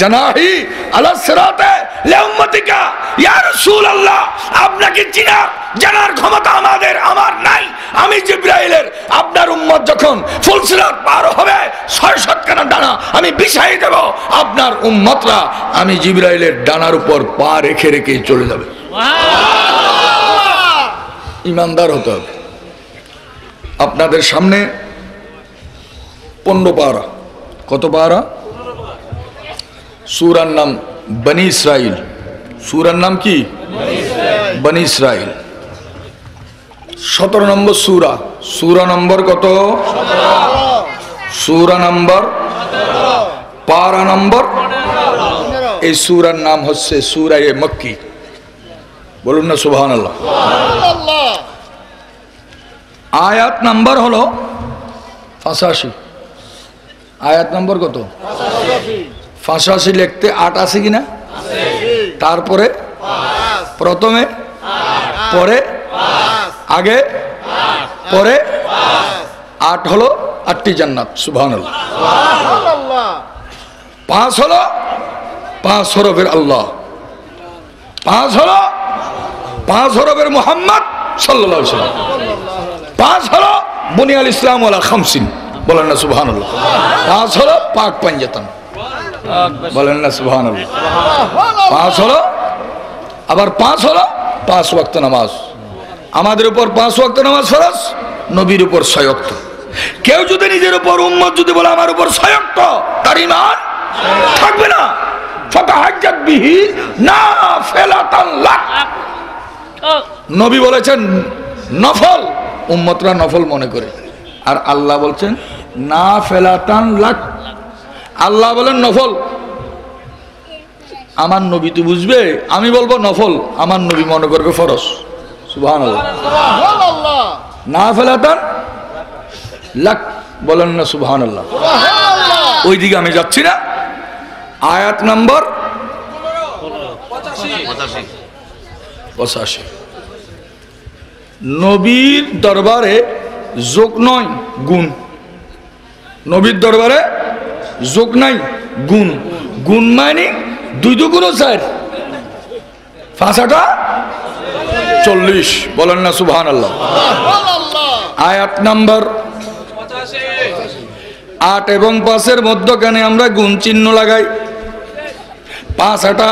জানাহি আলা সিরাতে লিউম্মতিকা। ইয়া রাসূলুল্লাহ, আপনাকে জানার ক্ষমতা আমার নাই। আমি জিবরাইলের, আপনার উম্মত যখন ফুলসিরাত পার হবে 600 খানা ডানা আমি বিছাই দেব, আপনার উম্মতরা আমি জিবরাইলের ডানার উপর পা রেখে রেখে চলে যাবে। ইমানদার হতে হবে। আপনাদের সামনে 15 পারা। কত পারা? সূরার নাম বনি ইসরাইল। সূরার নাম কি? বনি ইসরাইল। 17 নম্বর সূরা। সূরা নম্বর কত? সূরা নম্বর, পারা নম্বর। এই সূরার নাম হচ্ছে সূরা মক্কি। বলুন না সুবহানাল্লাহ। আয়াত নাম্বার হলো 85। আয়াত নাম্বার কত? 85 লিখতে 8 আছে কিনা? তারপরে প্রথমে, পরে, আগে, পরে 8 হলো 8টি জান্নাত। সুবহানাল্লাহ। 5 হলো 5 হরফের আল্লাহ, 5 হলো 5 হরফের মুহাম্মদ সাল্লাল্লাহু আলাইহি ওয়াসাল্লাম, 5 হলো বুনিয়াল ইসলাম ওয়ালা খামসিন। বলেন না সুবহানাল্লাহ। 5 হলো পাক পাঞ্জাতন। বলেন না সুবহানাল্লাহ। 5 হলো, আবার 5 হলো 5 ওয়াক্ত নামাজ। আমাদের উপর 5 ওয়াক্ত নামাজ ফরজ, নবীর উপর 6 ওয়াক্ত। কেউ যদি নিজের উপর, উম্মত যদি বলে আমার উপর 6 ওয়াক্ত, তার ঈমান থাকবে না। ফাতাহাজ্জাত বিহি নাফিলাতান লাক। নবী বলেছেন নফল, উম্মতরা নফল মনে করে, আর আল্লাহ বলছেন নাফিলাতান লাক। আল্লাহ বলেন নফল, আমার নবী তো বুঝবে, আমি বলবো নফল, আমার নবী মনে করবে ফরজ। সুবহানাল্লাহ। নাফিলাতান লাক। বলেন না সুবহানাল্লাহ। ওই দিকে আমি যাচ্ছি না। আয়াত নম্বর 85। নবীর দরবারে যোগ নয় গুণ। নবীর দরবারে যোগ নাই, গুণ। গুণ মানে 2 2 4, 5 40। বলেন না সুবহানাল্লাহ। আয়াত নাম্বার 8 এবং 5-এর মধ্যখানে আমরা গুণ চিহ্ন লাগাই। 5 8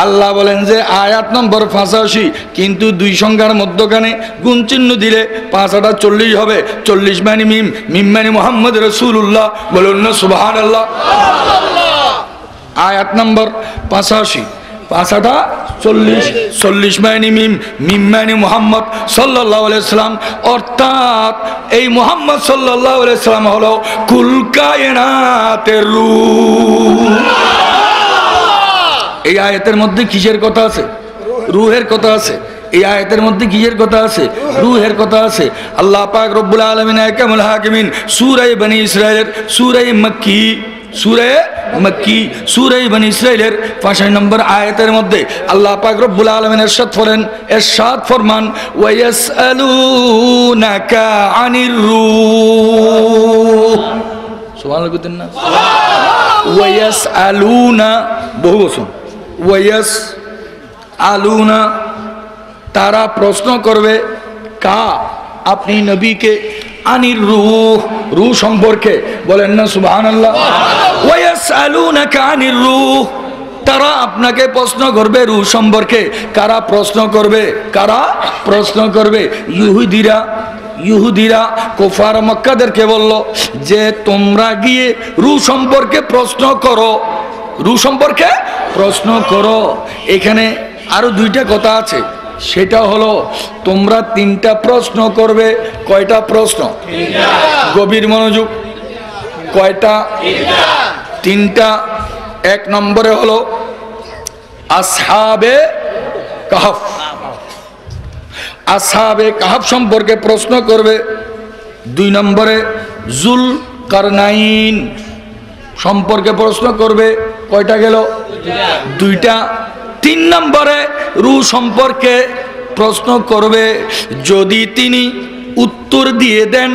আল্লাহ বলেন যে আয়াত নম্বর 85, কিন্তু 2 সংখ্যার মধ্যখানে গুণ চিহ্ন দিলে 5 8 40 হবে। 40 মানে মিম, মিম মানে মুহাম্মদ রাসূলুল্লাহ। বলুন না সুবহানাল্লাহ। আয়াত নম্বর 85, 5 8 40, 40 মানে মিম, মিম মানে মুহাম্মদ সাল্লাল্লাহু আলাইহি সাল্লাম। অর্থাৎ এই মুহাম্মদ সাল্লাল্লাহু আলাইহি সাল্লাম হলো কুল কায়নাতের রূহ। এই আয়াতের মধ্যে কিসের কথা আছে? রূহের কথা আছে। এই আয়াতের মধ্যে কিসের কথা আছে? রূহের কথা আছে। আল্লাহ পাক রব্বুল আলামিন আহকামুল হাকিমিন সূরা বনি ইসরাইলের সূরা মক্কি, সূরা মক্কি, সূরা বনি ইসরাইলের 5 নম্বর আয়াতের মধ্যে আল্লাহ পাক রব্বুল আলামিন ইরশাদ ফরমান ওয়া ইয়াসআলুনাকা আনির রূহ। সুবহানাল্লাহ বলেন না। ওয়া ইয়াসআলুনা বহু বচন। ওয়া ইয়াসআলুনা তারা প্রশ্ন করবে, কা? আপনি নবীকে, আনির রূহ, রূহ সম্পর্কে। বলেন না সুবহানাল্লাহ। ওয়া ইয়াসআলুনাকা আনির রূহ, তারা আপনাকে প্রশ্ন করবে রূহ সম্পর্কে। কারা প্রশ্ন করবে? কারা প্রশ্ন করবে? ইহুদিরা কুফার মক্কাদেরকে বলল যে তোমরা গিয়ে রূহ সম্পর্কে প্রশ্ন করো, রূহ সম্পর্কে প্রশ্ন করো। এখানে আরো 2টা কথা আছে, সেটা হলো তোমরা 3টা প্রশ্ন করবে। কয়টা প্রশ্ন? গভীর মনোযোগ। কয়টা? 3টা। 1 নম্বরে হলো আসহাবে কাহফ, আসহাবে কাহফ সম্পর্কে প্রশ্ন করবে। 2 নম্বরে জুল কারনাইন সম্পর্কে প্রশ্ন করবে। কয়টা গেল? 2টা। 3 নম্বরে রূহ সম্পর্কে প্রশ্ন করবে। যদি তিনি উত্তর দিয়ে দেন